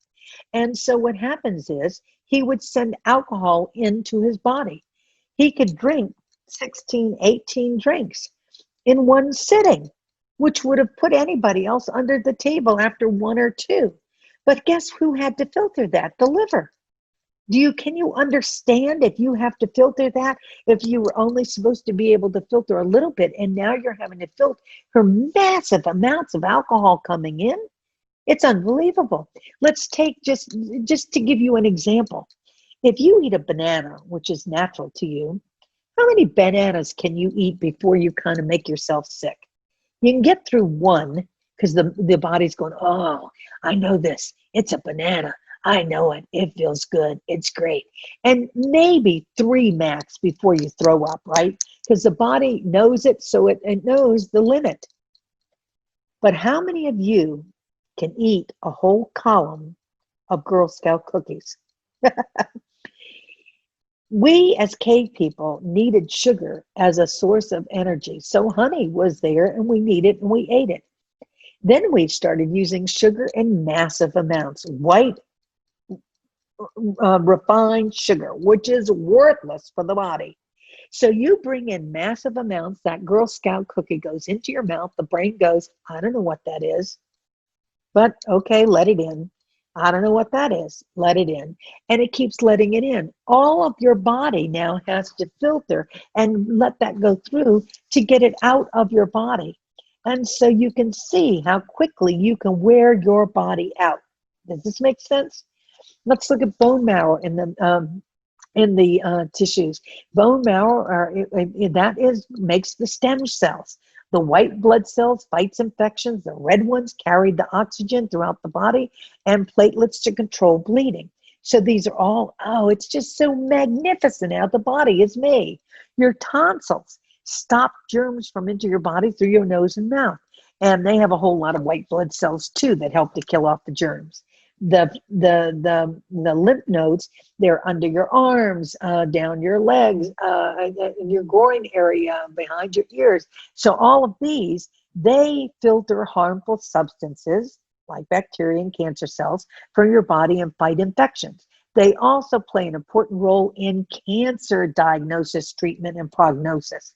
And so what happens is he would send alcohol into his body. He could drink 16, 18 drinks in one sitting, which would have put anybody else under the table after one or two. But guess who had to filter that? The liver. Can you understand if you have to filter that? If you were only supposed to be able to filter a little bit, and now you're having to filter massive amounts of alcohol coming in? It's unbelievable. Let's take just to give you an example. If you eat a banana, which is natural to you, how many bananas can you eat before you kind of make yourself sick? You can get through one, because the body's going, oh, I know this. It's a banana. I know it. It feels good. It's great. And maybe 3 max before you throw up, right? Because the body knows it, so it knows the limit. But how many of you can eat a whole column of Girl Scout cookies? We as cave people needed sugar as a source of energy. So honey was there, and we needed it, and we ate it. Then we started using sugar in massive amounts, white refined sugar, which is worthless for the body. So you bring in massive amounts, that Girl Scout cookie goes into your mouth, the brain goes, I don't know what that is, but okay, let it in. I don't know what that is, let it in. And it keeps letting it in. All of your body now has to filter and let that go through to get it out of your body. And so you can see how quickly you can wear your body out. Does this make sense? Let's look at bone marrow in the tissues. Bone marrow makes the stem cells. The white blood cells fights infections. The red ones carry the oxygen throughout the body, and platelets to control bleeding. So these are all, it's just so magnificent how the body is made. Your tonsils stop germs from into your body through your nose and mouth. And they have a whole lot of white blood cells too that help to kill off the germs. The lymph nodes, they're under your arms, down your legs, in your groin area, behind your ears. So all of these, they filter harmful substances like bacteria and cancer cells from your body and fight infections. They also play an important role in cancer diagnosis, treatment, and prognosis.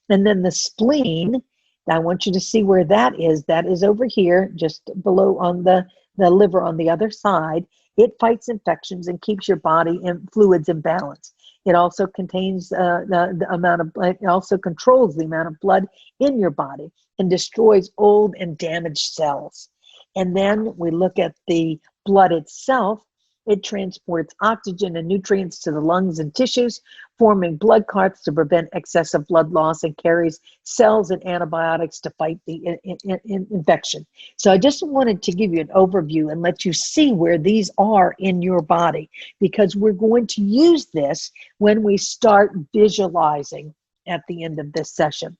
And then the spleen, I want you to see where that is. That is over here, just below on the liver on the other side. It fights infections and keeps your body and fluids in balance. It also contains the amount of, it also controls the amount of blood in your body and destroys old and damaged cells. And then we look at the blood itself. It transports oxygen and nutrients to the lungs and tissues, forming blood clots to prevent excessive blood loss, and carries cells and antibiotics to fight the infection. So I just wanted to give you an overview and let you see where these are in your body, because we're going to use this when we start visualizing at the end of this session.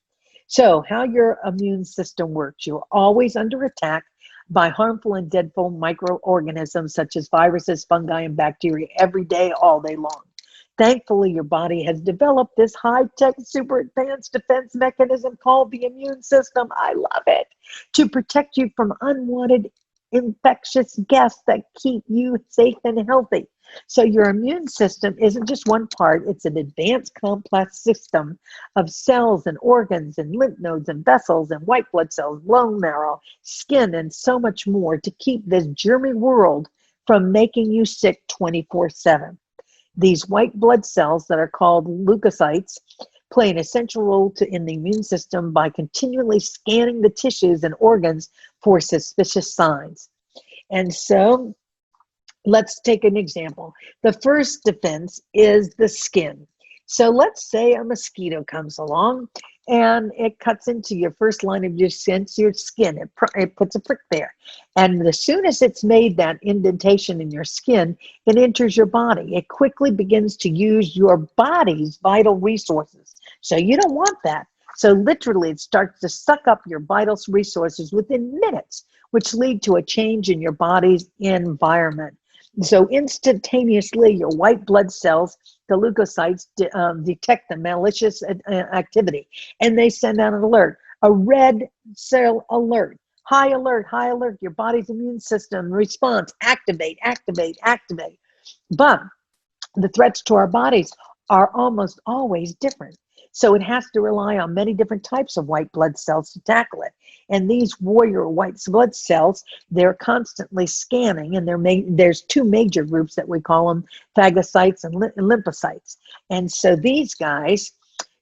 So how your immune system works: you're always under attack. by harmful and deadly microorganisms such as viruses, fungi, and bacteria every day, all day long. Thankfully, your body has developed this high-tech, super advanced defense mechanism called the immune system. I love it. To protect you from unwanted infectious guests that keep you safe and healthy. So your immune system isn't just one part, it's an advanced complex system of cells and organs and lymph nodes and vessels and white blood cells, bone marrow, skin, and so much more to keep this germy world from making you sick 24/7. These white blood cells that are called leukocytes play an essential role in the immune system by continually scanning the tissues and organs for suspicious signs. And so let's take an example. The first defense is the skin. So let's say a mosquito comes along and it cuts into your first line of your skin. It puts a prick there. And as soon as it's made that indentation in your skin, it enters your body. It quickly begins to use your body's vital resources. So you don't want that. So literally it starts to suck up your vital resources within minutes, which lead to a change in your body's environment. So instantaneously, your white blood cells, the leukocytes, detect the malicious activity, and they send out an alert, a red cell alert, high alert, high alert. Your body's immune system response, activate, activate, activate. But the threats to our bodies are almost always different. So it has to rely on many different types of white blood cells to tackle it. And these warrior white blood cells, they're constantly scanning, and there's two major groups that we call them, phagocytes and lymphocytes. And so these guys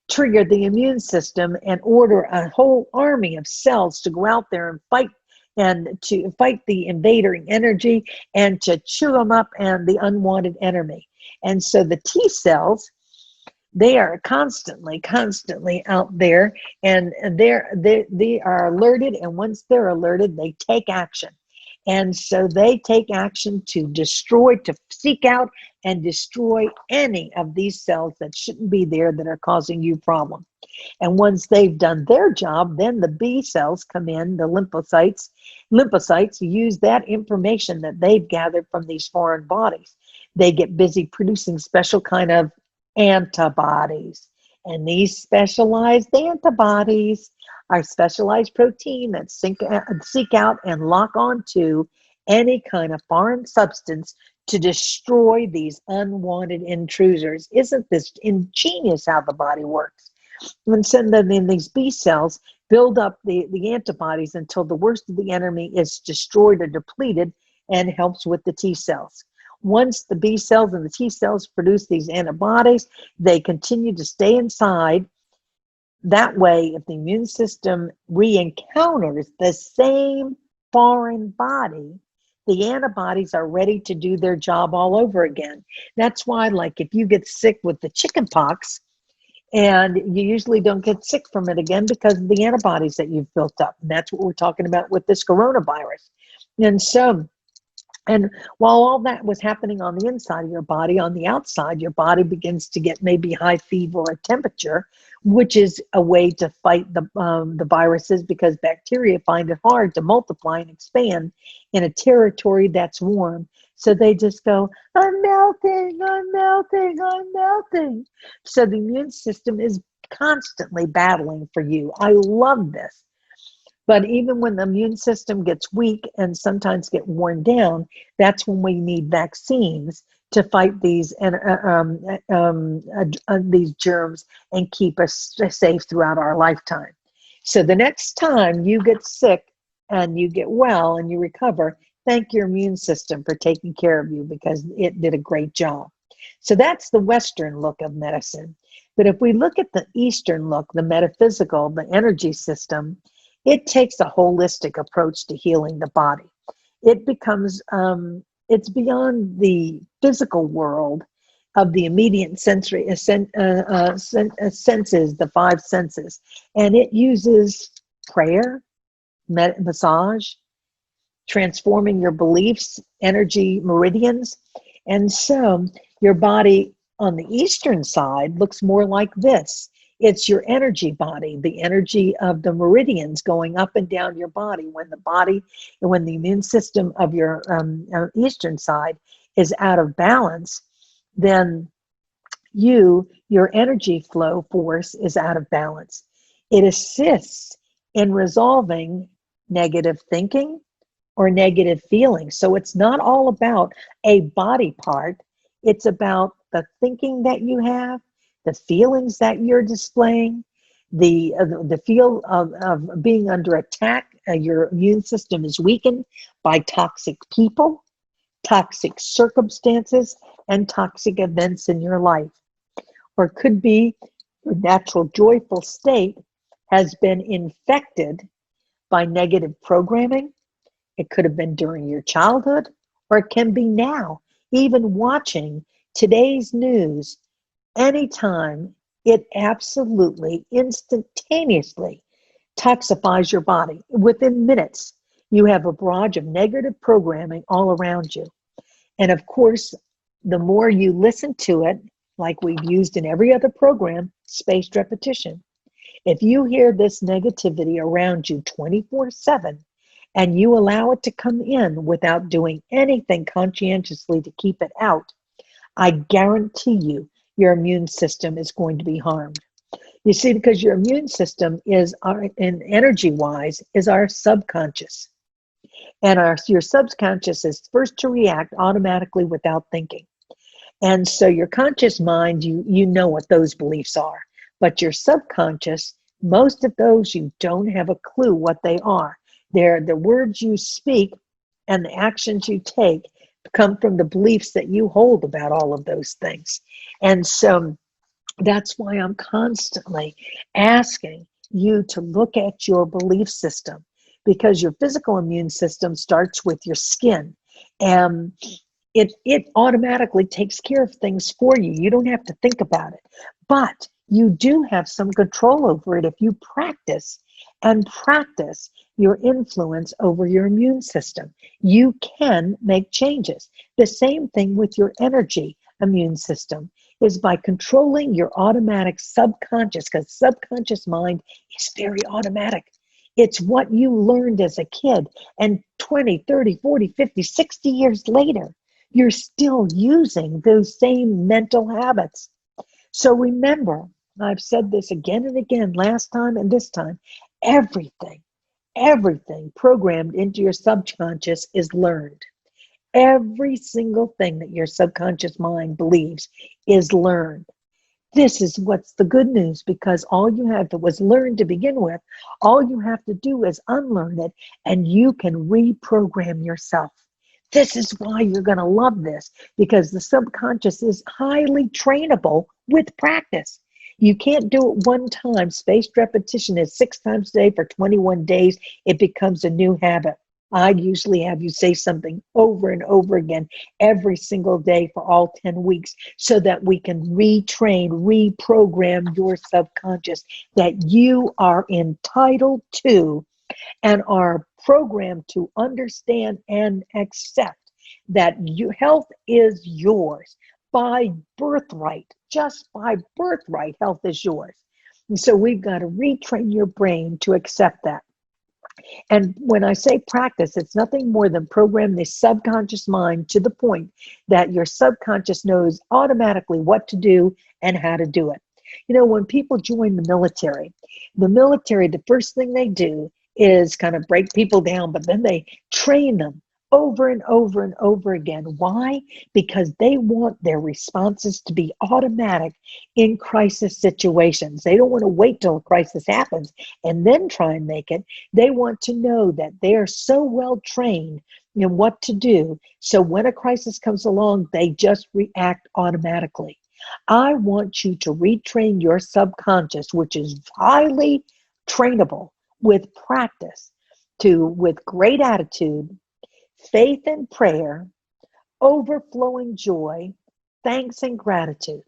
trigger the immune system and order a whole army of cells to go out there and to fight the invading energy and to chew them up and the unwanted enemy. And so the T cells, they are constantly out there, and they are alerted, and once they're alerted, they take action. And so they take action to seek out and destroy any of these cells that shouldn't be there that are causing you problem. And once they've done their job, then the B cells come in, the lymphocytes. Lymphocytes use that information that they've gathered from these foreign bodies. They get busy producing special kind of antibodies. And these specialized antibodies are specialized protein that seek out and lock onto any kind of foreign substance to destroy these unwanted intruders. Isn't this ingenious how the body works? And so then these B cells build up the antibodies until the worst of the enemy is destroyed or depleted, and helps with the T cells. Once the B cells and the T cells produce these antibodies, they continue to stay inside. That way, if the immune system re-encounters the same foreign body, the antibodies are ready to do their job all over again. That's why, like, if you get sick with the chicken pox, and you usually don't get sick from it again because of the antibodies that you've built up. And that's what we're talking about with this coronavirus. And while all that was happening on the inside of your body, on the outside, your body begins to get maybe high fever or temperature, which is a way to fight the viruses, because bacteria find it hard to multiply and expand in a territory that's warm. So they just go, I'm melting, I'm melting, I'm melting. So the immune system is constantly battling for you. I love this. But even when the immune system gets weak and sometimes get worn down, that's when we need vaccines to fight these germs and keep us safe throughout our lifetime. So the next time you get sick and you get well and you recover, thank your immune system for taking care of you, because it did a great job. So that's the Western look of medicine. But if we look at the Eastern look, the metaphysical, the energy system, it takes a holistic approach to healing the body. It becomes, it's beyond the physical world of the immediate sensory senses, the five senses. And it uses prayer, massage, transforming your beliefs, energy meridians. And so your body on the Eastern side looks more like this. It's your energy body, the energy of the meridians going up and down your body. When the immune system of your eastern side is out of balance, then your energy flow force is out of balance. It assists in resolving negative thinking or negative feelings. So it's not all about a body part. It's about the thinking that you have, the feelings that you're displaying, the feel of being under attack. Your immune system is weakened by toxic people, toxic circumstances, and toxic events in your life. Or it could be your natural joyful state has been infected by negative programming. It could have been during your childhood, or it can be now. Even watching today's news, anytime, it absolutely instantaneously toxifies your body. Within minutes, you have a barrage of negative programming all around you. And of course, the more you listen to it, like we've used in every other program, spaced repetition. If you hear this negativity around you 24/7, and you allow it to come in without doing anything conscientiously to keep it out, I guarantee you your immune system is going to be harmed. You see, because your immune system is in energy-wise, is our subconscious. And your subconscious is first to react automatically without thinking. And so your conscious mind, you know what those beliefs are. But your subconscious, most of those you don't have a clue what they are. They're the words you speak and the actions you take come from the beliefs that you hold about all of those things. And so that's why I'm constantly asking you to look at your belief system, because your physical immune system starts with your skin. And it automatically takes care of things for you. You don't have to think about it. But you do have some control over it if you practice your influence over your immune system. You can make changes. The same thing with your energy immune system is by controlling your automatic subconscious, because subconscious mind is very automatic. It's what you learned as a kid, and 20, 30, 40, 50, 60 years later, you're still using those same mental habits. So remember, I've said this again and again, last time and this time, everything programmed into your subconscious is learned. Every single thing that your subconscious mind believes is learned. This is what's the good news, because all you have that was learned to begin with, all you have to do is unlearn it, and you can reprogram yourself. This is why you're going to love this, because the subconscious is highly trainable with practice. You can't do it one time. Spaced repetition is 6 times a day for 21 days. It becomes a new habit. I usually have you say something over and over again every single day for all 10 weeks so that we can retrain, reprogram your subconscious that you are entitled to and are programmed to understand and accept that health is yours by birthright. Just by birthright, health is yours. And so we've got to retrain your brain to accept that. And when I say practice, it's nothing more than program the subconscious mind to the point that your subconscious knows automatically what to do and how to do it. You know, when people join the military, the first thing they do is kind of break people down, but then they train them over and over and over again. Why? Because they want their responses to be automatic in crisis situations. They don't want to wait till a crisis happens and then try and make it. They want to know that they are so well trained in what to do, so when a crisis comes along, they just react automatically. I want you to retrain your subconscious, which is highly trainable with practice, with great attitude, faith and prayer, overflowing joy, thanks and gratitude.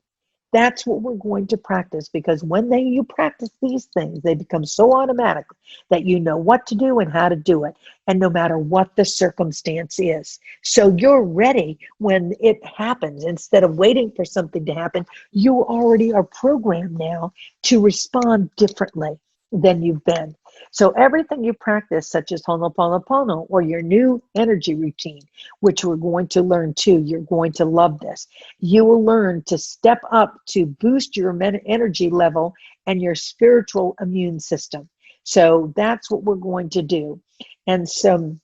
That's what we're going to practice, because when you practice these things, they become so automatic that you know what to do and how to do it, and no matter what the circumstance is. So you're ready when it happens. Instead of waiting for something to happen, you already are programmed now to respond differently than you've been. So everything you practice, such as Ho'oponopono or your new energy routine, which we're going to learn too, you're going to love this. You will learn to step up to boost your energy level and your spiritual immune system. So that's what we're going to do. And so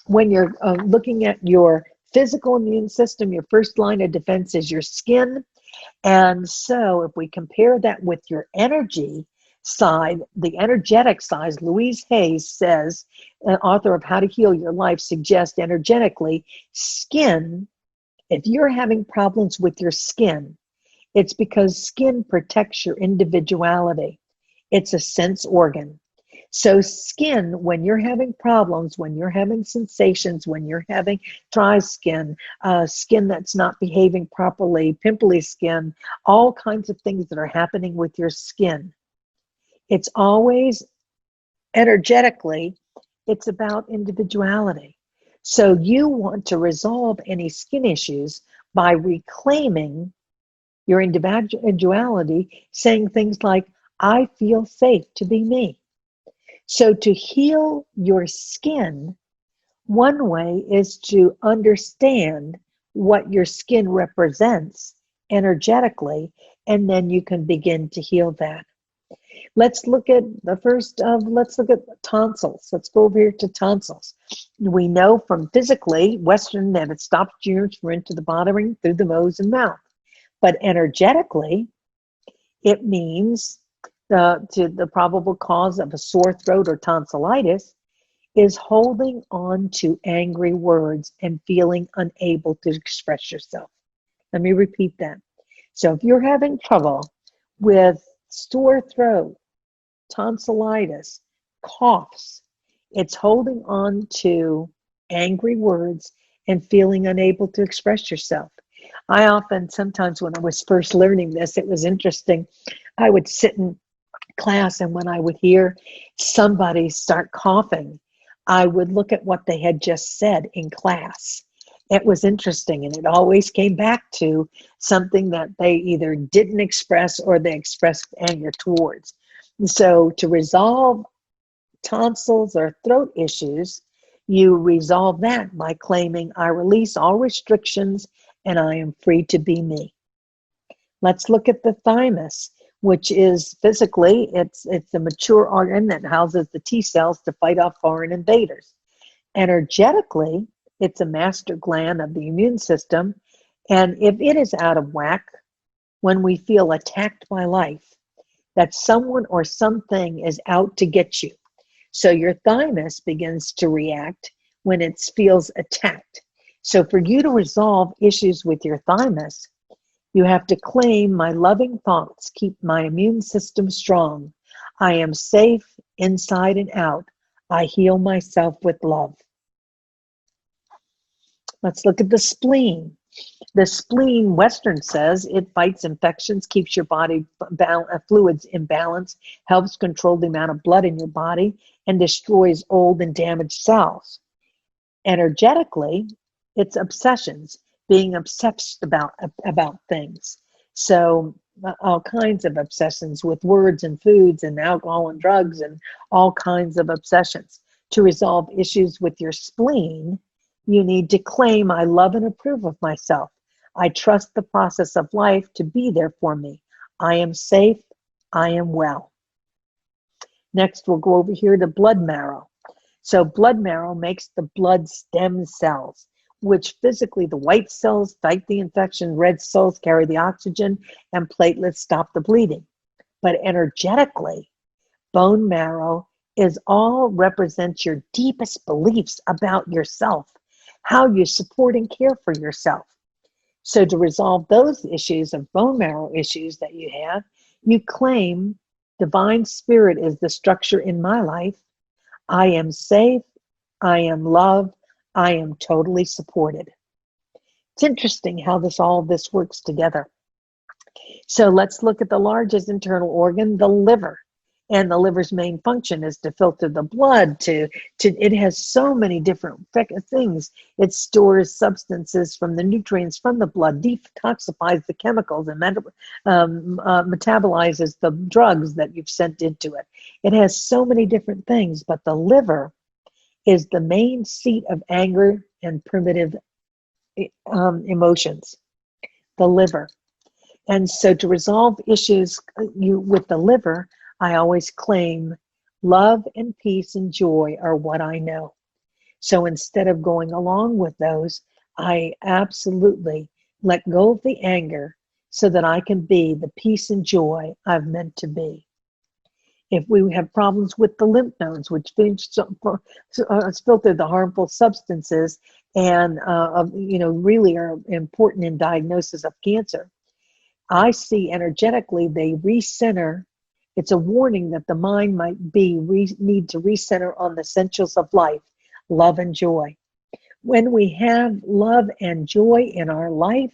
when you're looking at your physical immune system, your first line of defense is your skin. And so if we compare that with your energy side, the energetic side, Louise Hayes says, author of How to Heal Your Life, suggests energetically, skin, if you're having problems with your skin, it's because skin protects your individuality. It's a sense organ. So skin, when you're having problems, when you're having sensations, when you're having dry skin, skin that's not behaving properly, pimply skin, all kinds of things that are happening with your skin, it's always energetically, it's about individuality. So you want to resolve any skin issues by reclaiming your individuality, saying things like, I feel safe to be me. So to heal your skin, one way is to understand what your skin represents energetically, and then you can begin to heal that. Let's look at let's look at tonsils. Let's go over here to tonsils. We know from physically, Western, that it stops germs from into the body through the nose and mouth. But energetically, it means the probable cause of a sore throat or tonsillitis is holding on to angry words and feeling unable to express yourself. Let me repeat that. So if you're having trouble with sore throat, tonsillitis, coughs, it's holding on to angry words and feeling unable to express yourself. I often, sometimes when I was first learning this, it was interesting. I would sit in class, and when I would hear somebody start coughing, I would look at what they had just said in class. It was interesting, and it always came back to something that they either didn't express or they expressed anger towards. So to resolve tonsils or throat issues, you resolve that by claiming, I release all restrictions and I am free to be me. Let's look at the thymus, which is physically, it's a mature organ that houses the T cells to fight off foreign invaders. Energetically, it's a master gland of the immune system. And if it is out of whack, when we feel attacked by life, that someone or something is out to get you. So your thymus begins to react when it feels attacked. So for you to resolve issues with your thymus, you have to claim, my loving thoughts keep my immune system strong. I am safe inside and out. I heal myself with love. Let's look at the spleen. The spleen, Western says, it fights infections, keeps your body fluids in balance, helps control the amount of blood in your body, and destroys old and damaged cells. Energetically, it's obsessions, being obsessed about things. So all kinds of obsessions with words and foods and alcohol and drugs and all kinds of obsessions. To resolve issues with your spleen, you need to claim, I love and approve of myself. I trust the process of life to be there for me. I am safe. I am well. Next, we'll go over here to blood marrow. So blood marrow makes the blood stem cells, which physically the white cells fight the infection, red cells carry the oxygen, and platelets stop the bleeding. But energetically, bone marrow is all represents your deepest beliefs about yourself, how you support and care for yourself. So to resolve those issues of bone marrow issues that you have, you claim, divine spirit is the structure in my life. I am safe. I am loved. I am totally supported. It's interesting how all this works together. So let's look at the largest internal organ, the liver. And the liver's main function is to filter the blood, it has so many different things. It stores substances from the nutrients from the blood, detoxifies the chemicals, and metabolizes the drugs that you've sent into it. It has so many different things, but the liver is the main seat of anger and primitive emotions, the liver. And so to resolve issues with the liver, I always claim love and peace and joy are what I know. So instead of going along with those, I absolutely let go of the anger so that I can be the peace and joy I've meant to be. If we have problems with the lymph nodes, which filter the harmful substances and really are important in diagnosis of cancer, I see energetically they recenter. It's a warning that the mind might need to recenter on the essentials of life, love and joy. When we have love and joy in our life,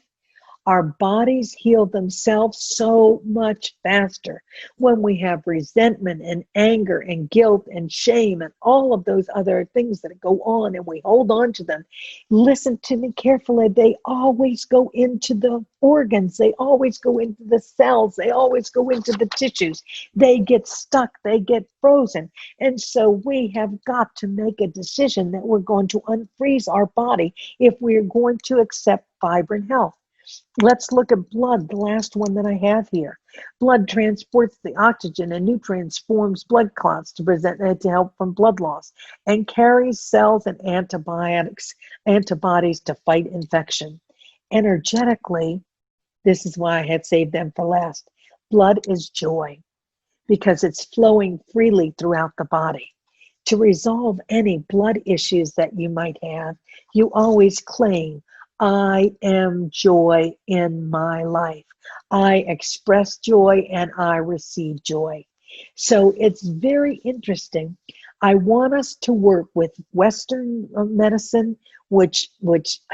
our bodies heal themselves so much faster. When we have resentment and anger and guilt and shame and all of those other things that go on and we hold on to them, listen to me carefully, they always go into the organs, they always go into the cells, they always go into the tissues. They get stuck, they get frozen. And so we have got to make a decision that we're going to unfreeze our body if we're going to accept vibrant health. Let's look at blood, the last one that I have here. Blood transports the oxygen and nutrients, forms blood clots to help from blood loss, and carries cells and antibodies to fight infection. Energetically, this is why I had saved them for last. Blood is joy because it's flowing freely throughout the body. To resolve any blood issues that you might have, you always claim, I am joy in my life. I express joy and I receive joy. So it's very interesting. I want us to work with Western medicine, which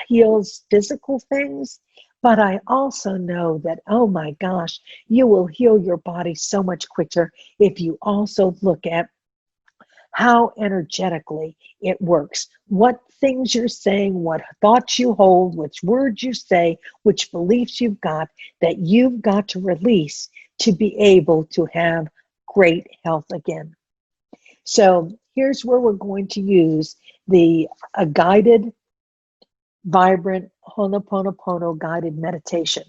heals physical things, but I also know that, oh my gosh, you will heal your body so much quicker if you also look at how energetically it works, what things you're saying, what thoughts you hold, which words you say, which beliefs you've got that you've got to release to be able to have great health again. So here's where we're going to use a guided, vibrant Ho'oponopono guided meditation.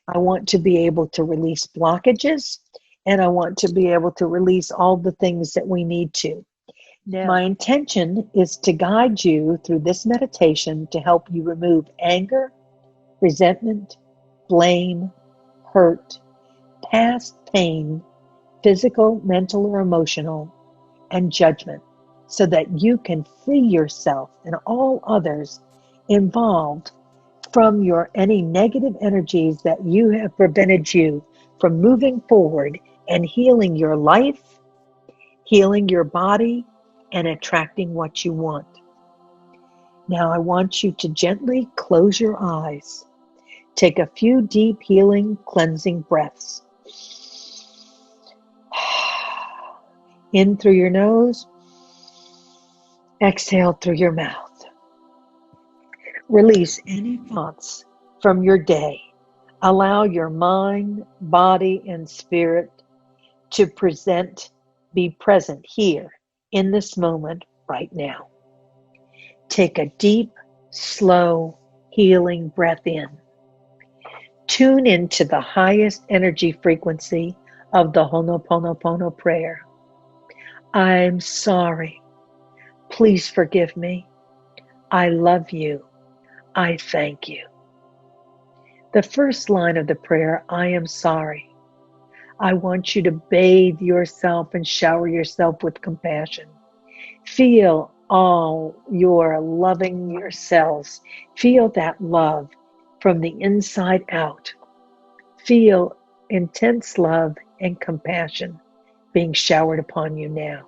I want to be able to release blockages, and I want to be able to release all the things that we need to. Now, my intention is to guide you through this meditation to help you remove anger, resentment, blame, hurt, past pain, physical, mental, or emotional, and judgment, so that you can free yourself and all others involved from any negative energies that you have prevented you from moving forward and healing your life, healing your body, and attracting what you want. Now I want you to gently close your eyes. Take a few deep, healing, cleansing breaths. In through your nose, exhale through your mouth. Release any thoughts from your day. Allow your mind, body, and spirit to be present here in this moment right now. Take a deep, slow, healing breath in. Tune into the highest energy frequency of the Ho'oponopono prayer. I'm sorry. Please forgive me. I love you. I thank you. The first line of the prayer, I am sorry. I want you to bathe yourself and shower yourself with compassion. Feel all your loving yourselves. Feel that love from the inside out. Feel intense love and compassion being showered upon you now.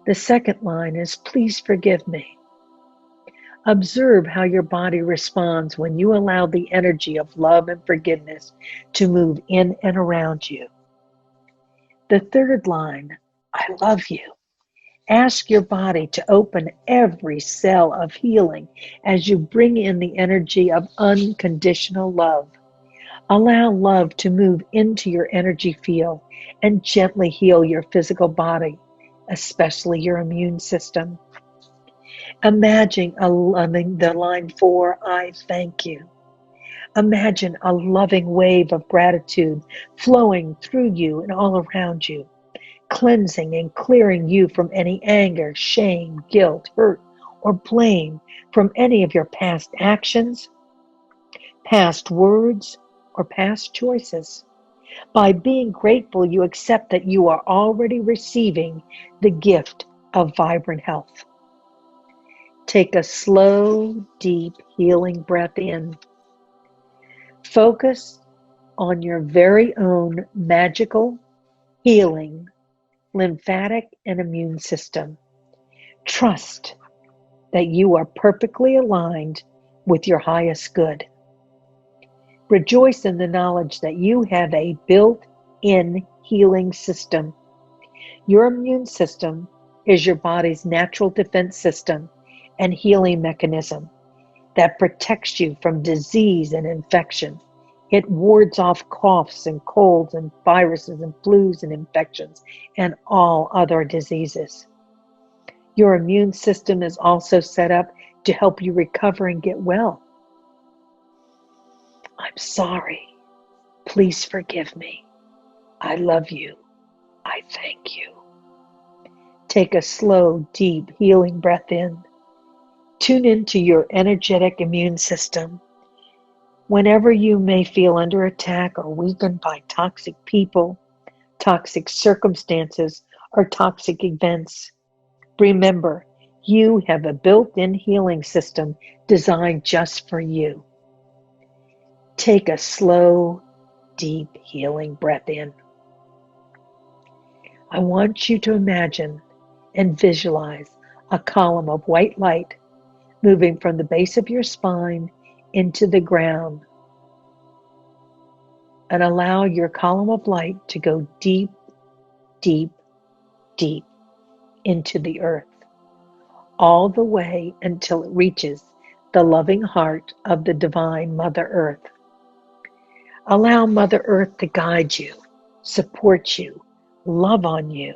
The second line is, please forgive me. Observe how your body responds when you allow the energy of love and forgiveness to move in and around you. The third line, I love you. Ask your body to open every cell of healing as you bring in the energy of unconditional love. Allow love to move into your energy field and gently heal your physical body, especially your immune system. Imagine the line 4, I thank you. Imagine a loving wave of gratitude flowing through you and all around you, cleansing and clearing you from any anger, shame, guilt, hurt, or blame from any of your past actions, past words, or past choices. By being grateful, you accept that you are already receiving the gift of vibrant health. Take a slow, deep, healing breath in. Focus on your very own magical, healing, lymphatic, and immune system. Trust that you are perfectly aligned with your highest good. Rejoice in the knowledge that you have a built-in healing system. Your immune system is your body's natural defense system and healing mechanism that protects you from disease and infection. It wards off coughs and colds and viruses and flus and infections and all other diseases. Your immune system is also set up to help you recover and get well. I'm sorry. Please forgive me. I love you. I thank you. Take a slow, deep, healing breath in. Tune into your energetic immune system. Whenever you may feel under attack or weakened by toxic people, toxic circumstances, or toxic events, remember, you have a built-in healing system designed just for you. Take a slow, deep, healing breath in. I want you to imagine and visualize a column of white light moving from the base of your spine into the ground, and allow your column of light to go deep, deep, deep into the earth, all the way until it reaches the loving heart of the divine Mother Earth. Allow Mother Earth to guide you, support you, love on you.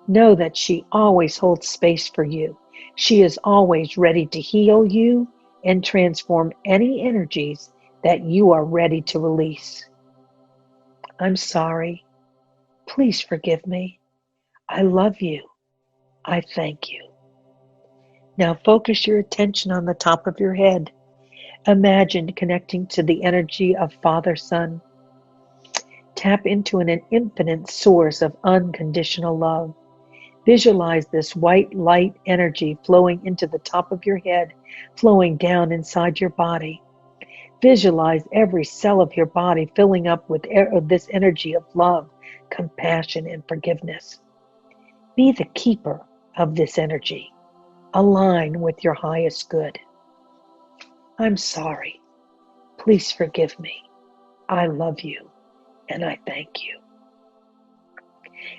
Know that she always holds space for you. She is always ready to heal you and transform any energies that you are ready to release. I'm sorry. Please forgive me. I love you. I thank you. Now focus your attention on the top of your head. Imagine connecting to the energy of Father Son. Tap into an infinite source of unconditional love. Visualize this white light energy flowing into the top of your head, flowing down inside your body. Visualize every cell of your body filling up with this energy of love, compassion, and forgiveness. Be the keeper of this energy. Align with your highest good. I'm sorry. Please forgive me. I love you, and I thank you.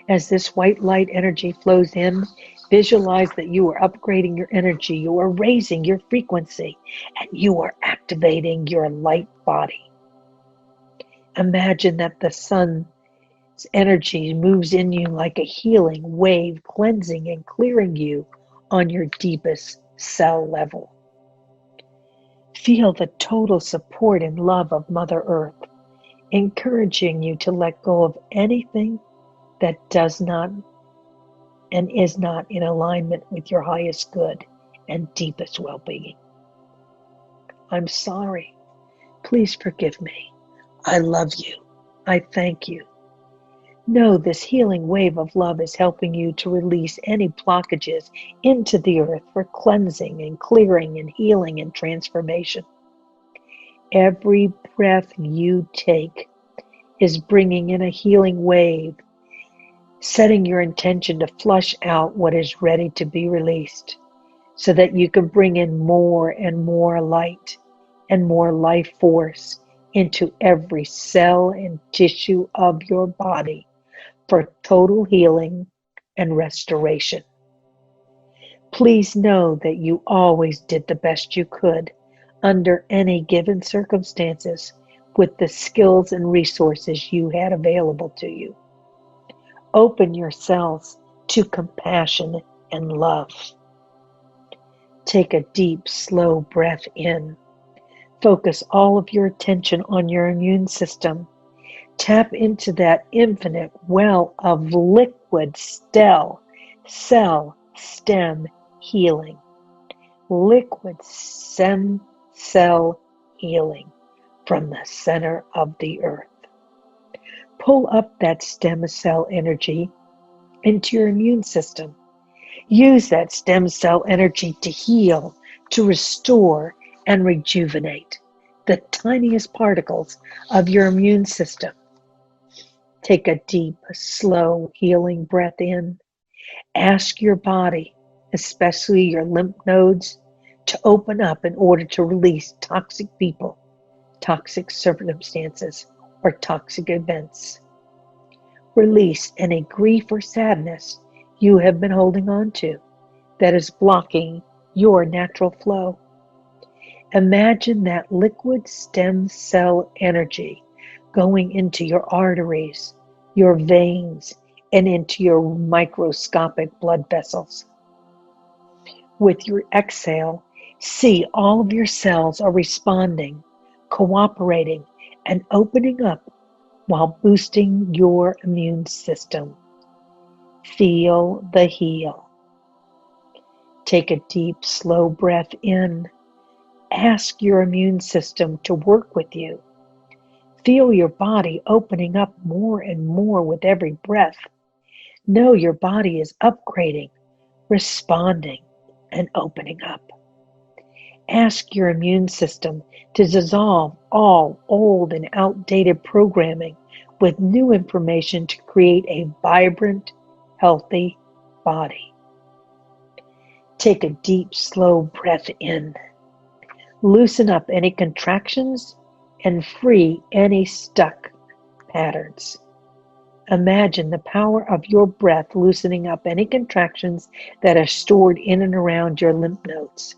As this white light energy flows in, visualize that you are upgrading your energy, you are raising your frequency, and you are activating your light body. Imagine that the sun's energy moves in you like a healing wave, cleansing and clearing you on your deepest cell level. Feel the total support and love of Mother Earth, encouraging you to let go of anything that does not and is not in alignment with your highest good and deepest well-being. I'm sorry. Please forgive me. I love you. I thank you. Know this healing wave of love is helping you to release any blockages into the earth for cleansing and clearing and healing and transformation. Every breath you take is bringing in a healing wave, setting your intention to flush out what is ready to be released. so that you can bring in more and more light and more life force into every cell and tissue of your body for total healing and restoration. Please know that you always did the best you could under any given circumstances with the skills and resources you had available to you. Open yourselves to compassion and love. Take a deep, slow breath in. Focus all of your attention on your immune system. Tap into that infinite well of liquid cell stem healing. Liquid stem cell healing from the center of the earth. Pull up that stem cell energy into your immune system. Use that stem cell energy to heal, to restore, and rejuvenate the tiniest particles of your immune system. Take a deep, slow, healing breath in. Ask your body, especially your lymph nodes, to open up in order to release toxic people, toxic circumstances, or toxic events. Release any grief or sadness you have been holding on to that is blocking your natural flow. Imagine that liquid stem cell energy going into your arteries, your veins, and into your microscopic blood vessels. With your exhale, see all of your cells are responding, cooperating, and opening up while boosting your immune system. Feel the heal. Take a deep, slow breath in. Ask your immune system to work with you. Feel your body opening up more and more with every breath. Know your body is upgrading, responding, and opening up. Ask your immune system to dissolve all old and outdated programming with new information to create a vibrant, healthy body. Take a deep, slow breath in. Loosen up any contractions and free any stuck patterns. Imagine the power of your breath loosening up any contractions that are stored in and around your lymph nodes.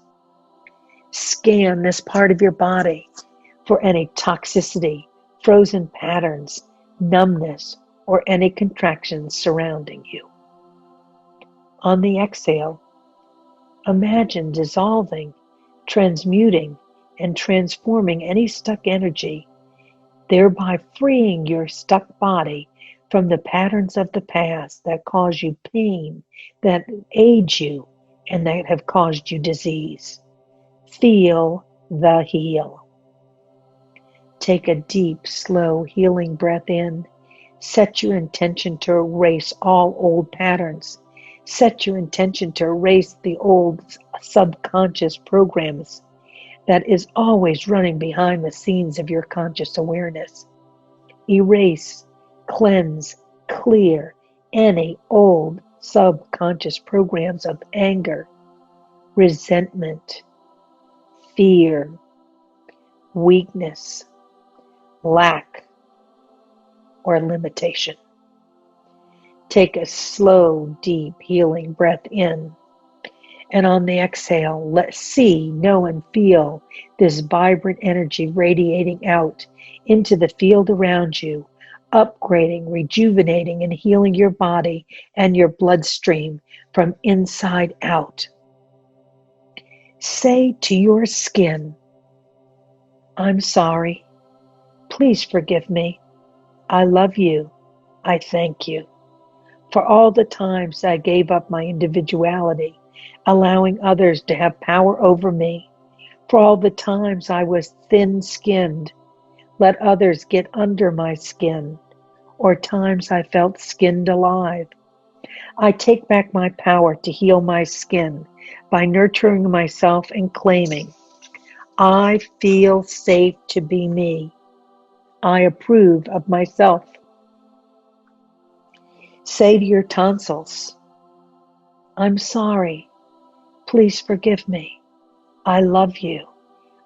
Scan this part of your body for any toxicity, frozen patterns, numbness, or any contractions surrounding you. On the exhale, imagine dissolving, transmuting, and transforming any stuck energy, thereby freeing your stuck body from the patterns of the past that cause you pain, that age you, and that have caused you disease. Feel the heal. Take a deep, slow, healing breath in. Set your intention to erase all old patterns. Set your intention to erase the old subconscious programs that is always running behind the scenes of your conscious awareness. Erase, cleanse, clear any old subconscious programs of anger, resentment, fear, weakness, lack, or limitation. Take a slow, deep, healing breath in. And on the exhale, let's see, know, and feel this vibrant energy radiating out into the field around you, upgrading, rejuvenating, and healing your body and your bloodstream from inside out. Say to your skin, I'm sorry. Please forgive me. I love you. I thank you for all the times I gave up my individuality, allowing others to have power over me, for all the times I was thin-skinned, let others get under my skin, or times I felt skinned alive. I take back my power to heal my skin by nurturing myself and claiming, I feel safe to be me. I approve of myself. Say to your tonsils, I'm sorry. Please forgive me. I love you.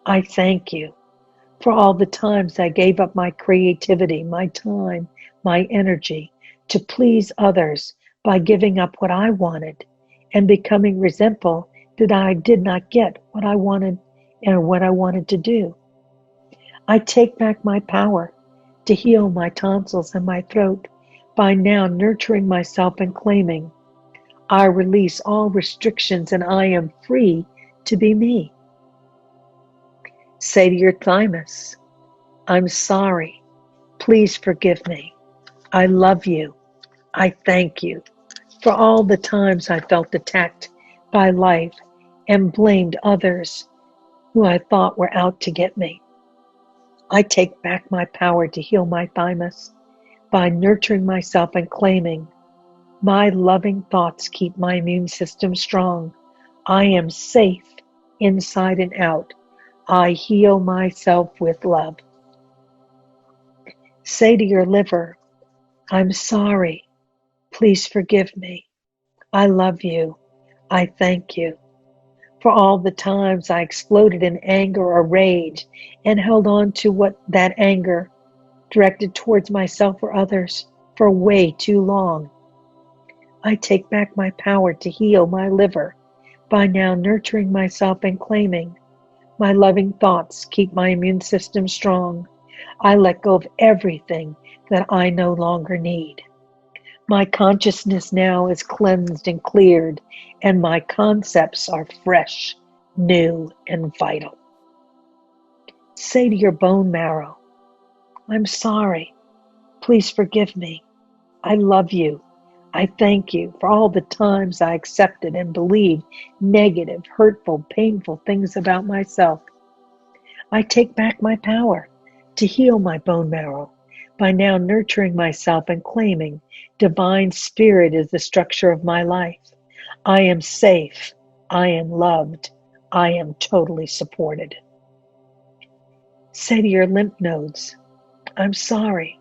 I thank you for all the times I gave up my creativity, my time, my energy to please others by giving up what I wanted and becoming resentful that I did not get what I wanted and what I wanted to do. I take back my power to heal my tonsils and my throat by now nurturing myself and claiming I release all restrictions and I am free to be me. Say to your thymus, I'm sorry. Please forgive me. I love you. I thank you for all the times I felt attacked by life and blamed others who I thought were out to get me. I take back my power to heal my thymus by nurturing myself and claiming my loving thoughts keep my immune system strong. I am safe inside and out. I heal myself with love. Say to your liver, I'm sorry. Please forgive me. I love you. I thank you for all the times I exploded in anger or rage and held on to what that anger directed towards myself or others for way too long. I take back my power to heal my liver by now nurturing myself and claiming my loving thoughts keep my immune system strong. I let go of everything that I no longer need. My consciousness now is cleansed and cleared, and my concepts are fresh, new, and vital. Say to your bone marrow, I'm sorry. Please forgive me. I love you. I thank you for all the times I accepted and believed negative, hurtful, painful things about myself. I take back my power to heal my bone marrow by now nurturing myself and claiming divine spirit is the structure of my life. I am safe. I am loved. I am totally supported. Say to your lymph nodes, I'm sorry.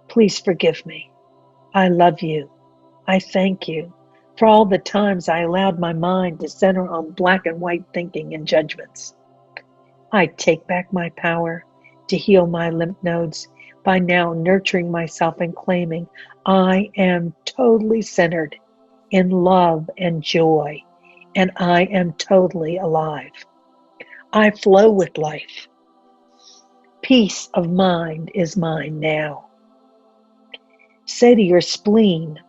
Please forgive me. I love you. I thank you for all the times I allowed my mind to center on black and white thinking and judgments. I take back my power to heal my lymph nodes by now nurturing myself and claiming I am totally centered in love and joy, and I am totally alive. I flow with life. Peace of mind is mine now. Say to your spleen,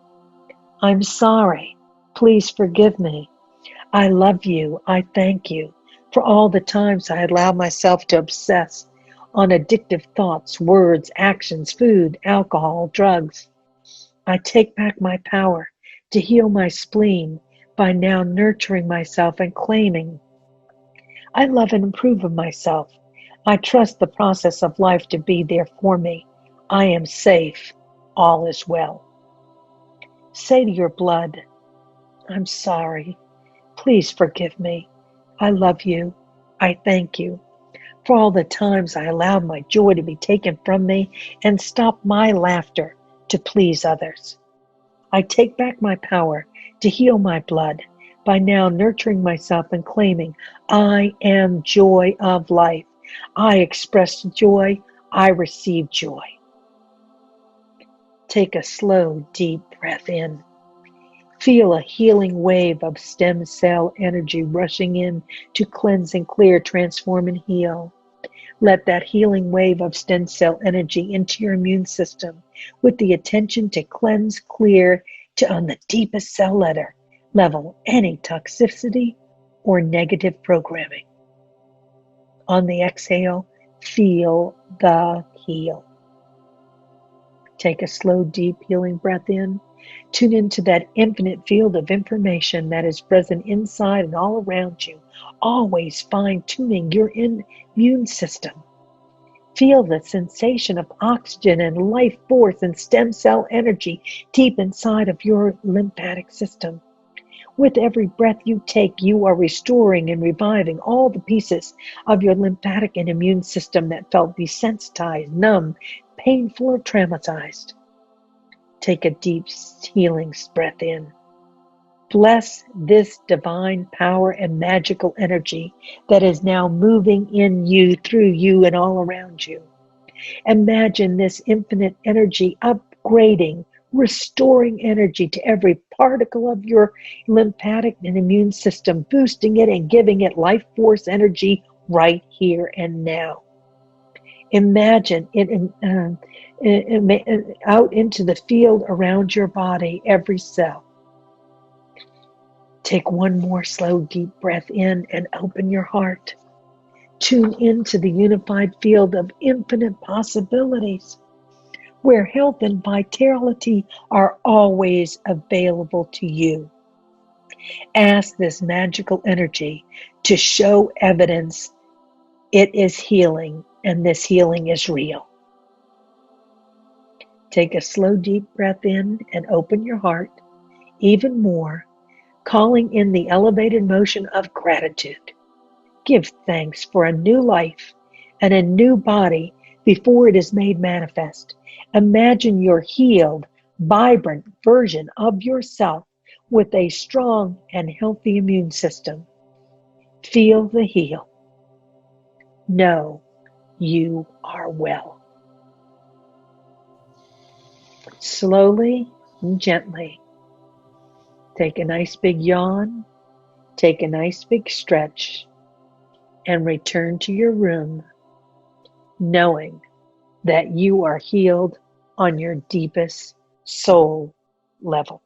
I'm sorry. Please forgive me. I love you. I thank you for all the times I allowed myself to obsess on addictive thoughts, words, actions, food, alcohol, drugs. I take back my power to heal my spleen by now nurturing myself and claiming I love and approve of myself. I trust the process of life to be there for me. I am safe. All is well. Say to your blood, I'm sorry. Please forgive me. I love you. I thank you for all the times I allowed my joy to be taken from me and stopped my laughter to please others. I take back my power to heal my blood by now nurturing myself and claiming I am joy of life. I express joy. I receive joy. Take a slow, deep breath in. Feel a healing wave of stem cell energy rushing in to cleanse and clear, transform and heal. Let that healing wave of stem cell energy into your immune system with the intention to cleanse, clear to on the deepest cell level any toxicity or negative programming. On the exhale, feel the heal. Take a slow, deep healing breath in. Tune into that infinite field of information that is present inside and all around you, always fine-tuning your immune system. Feel the sensation of oxygen and life force and stem cell energy deep inside of your lymphatic system. With every breath you take, you are restoring and reviving all the pieces of your lymphatic and immune system that felt desensitized, numb, painful, or traumatized. Take a deep healing breath in. Bless this divine power and magical energy that is now moving in you, through you, and all around you. Imagine this infinite energy upgrading, restoring energy to every particle of your lymphatic and immune system, boosting it and giving it life force energy right here and now. Imagine it out into the field around your body, every cell. Take one more slow, deep breath in and open your heart. Tune into the unified field of infinite possibilities, where health and vitality are always available to you. Ask this magical energy to show evidence it is healing, and this healing is real. Take a slow, deep breath in and open your heart even more, calling in the elevated motion of gratitude. Give thanks for a new life and a new body before it is made manifest. Imagine your healed, vibrant version of yourself with a strong and healthy immune system. Feel the heal. Know you are well. Slowly and gently, take a nice big yawn, take a nice big stretch, and return to your room, knowing that you are healed on your deepest soul level.